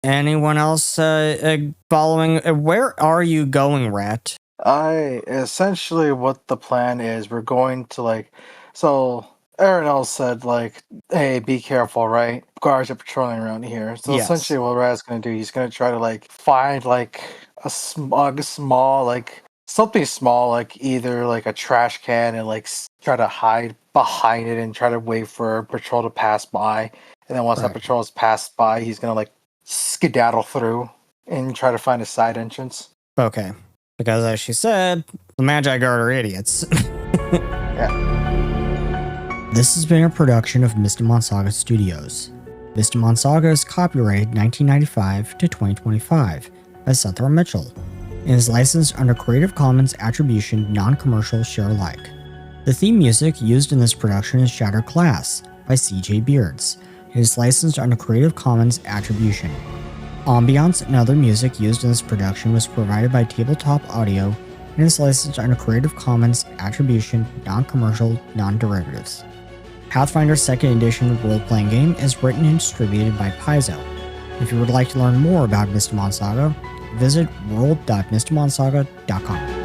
[SPEAKER 1] Anyone else following? Where are you going, Rat?
[SPEAKER 3] Essentially what the plan is, we're going to so Arinel said hey, be careful, right? Guards are patrolling around here. So
[SPEAKER 1] yes.
[SPEAKER 3] Essentially what Rat's going to do, he's going to try to find a small something small, either a trash can, and try to hide behind it and try to wait for a patrol to pass by. And then once that patrol has passed by, he's going to skedaddle through and try to find a side entrance.
[SPEAKER 1] Okay. Because as she said, the Magi Guard are idiots.
[SPEAKER 3] Yeah.
[SPEAKER 1] This has been a production of Mystimon Saga Studios. Mystimon Saga is copyrighted 1995 to 2025 by Sethra Mitchell and is licensed under Creative Commons Attribution Non-Commercial Share Alike. The theme music used in this production is Shattered Glass by CJBeards. It is licensed under Creative Commons Attribution. Ambience and other music used in this production was provided by Tabletop Audio and is licensed under Creative Commons Attribution Non-Commercial Non-Derivatives. Pathfinder 2nd Edition role-playing game is written and distributed by Paizo. If you would like to learn more about Mystimon Saga, visit world.mystimonsaga.com.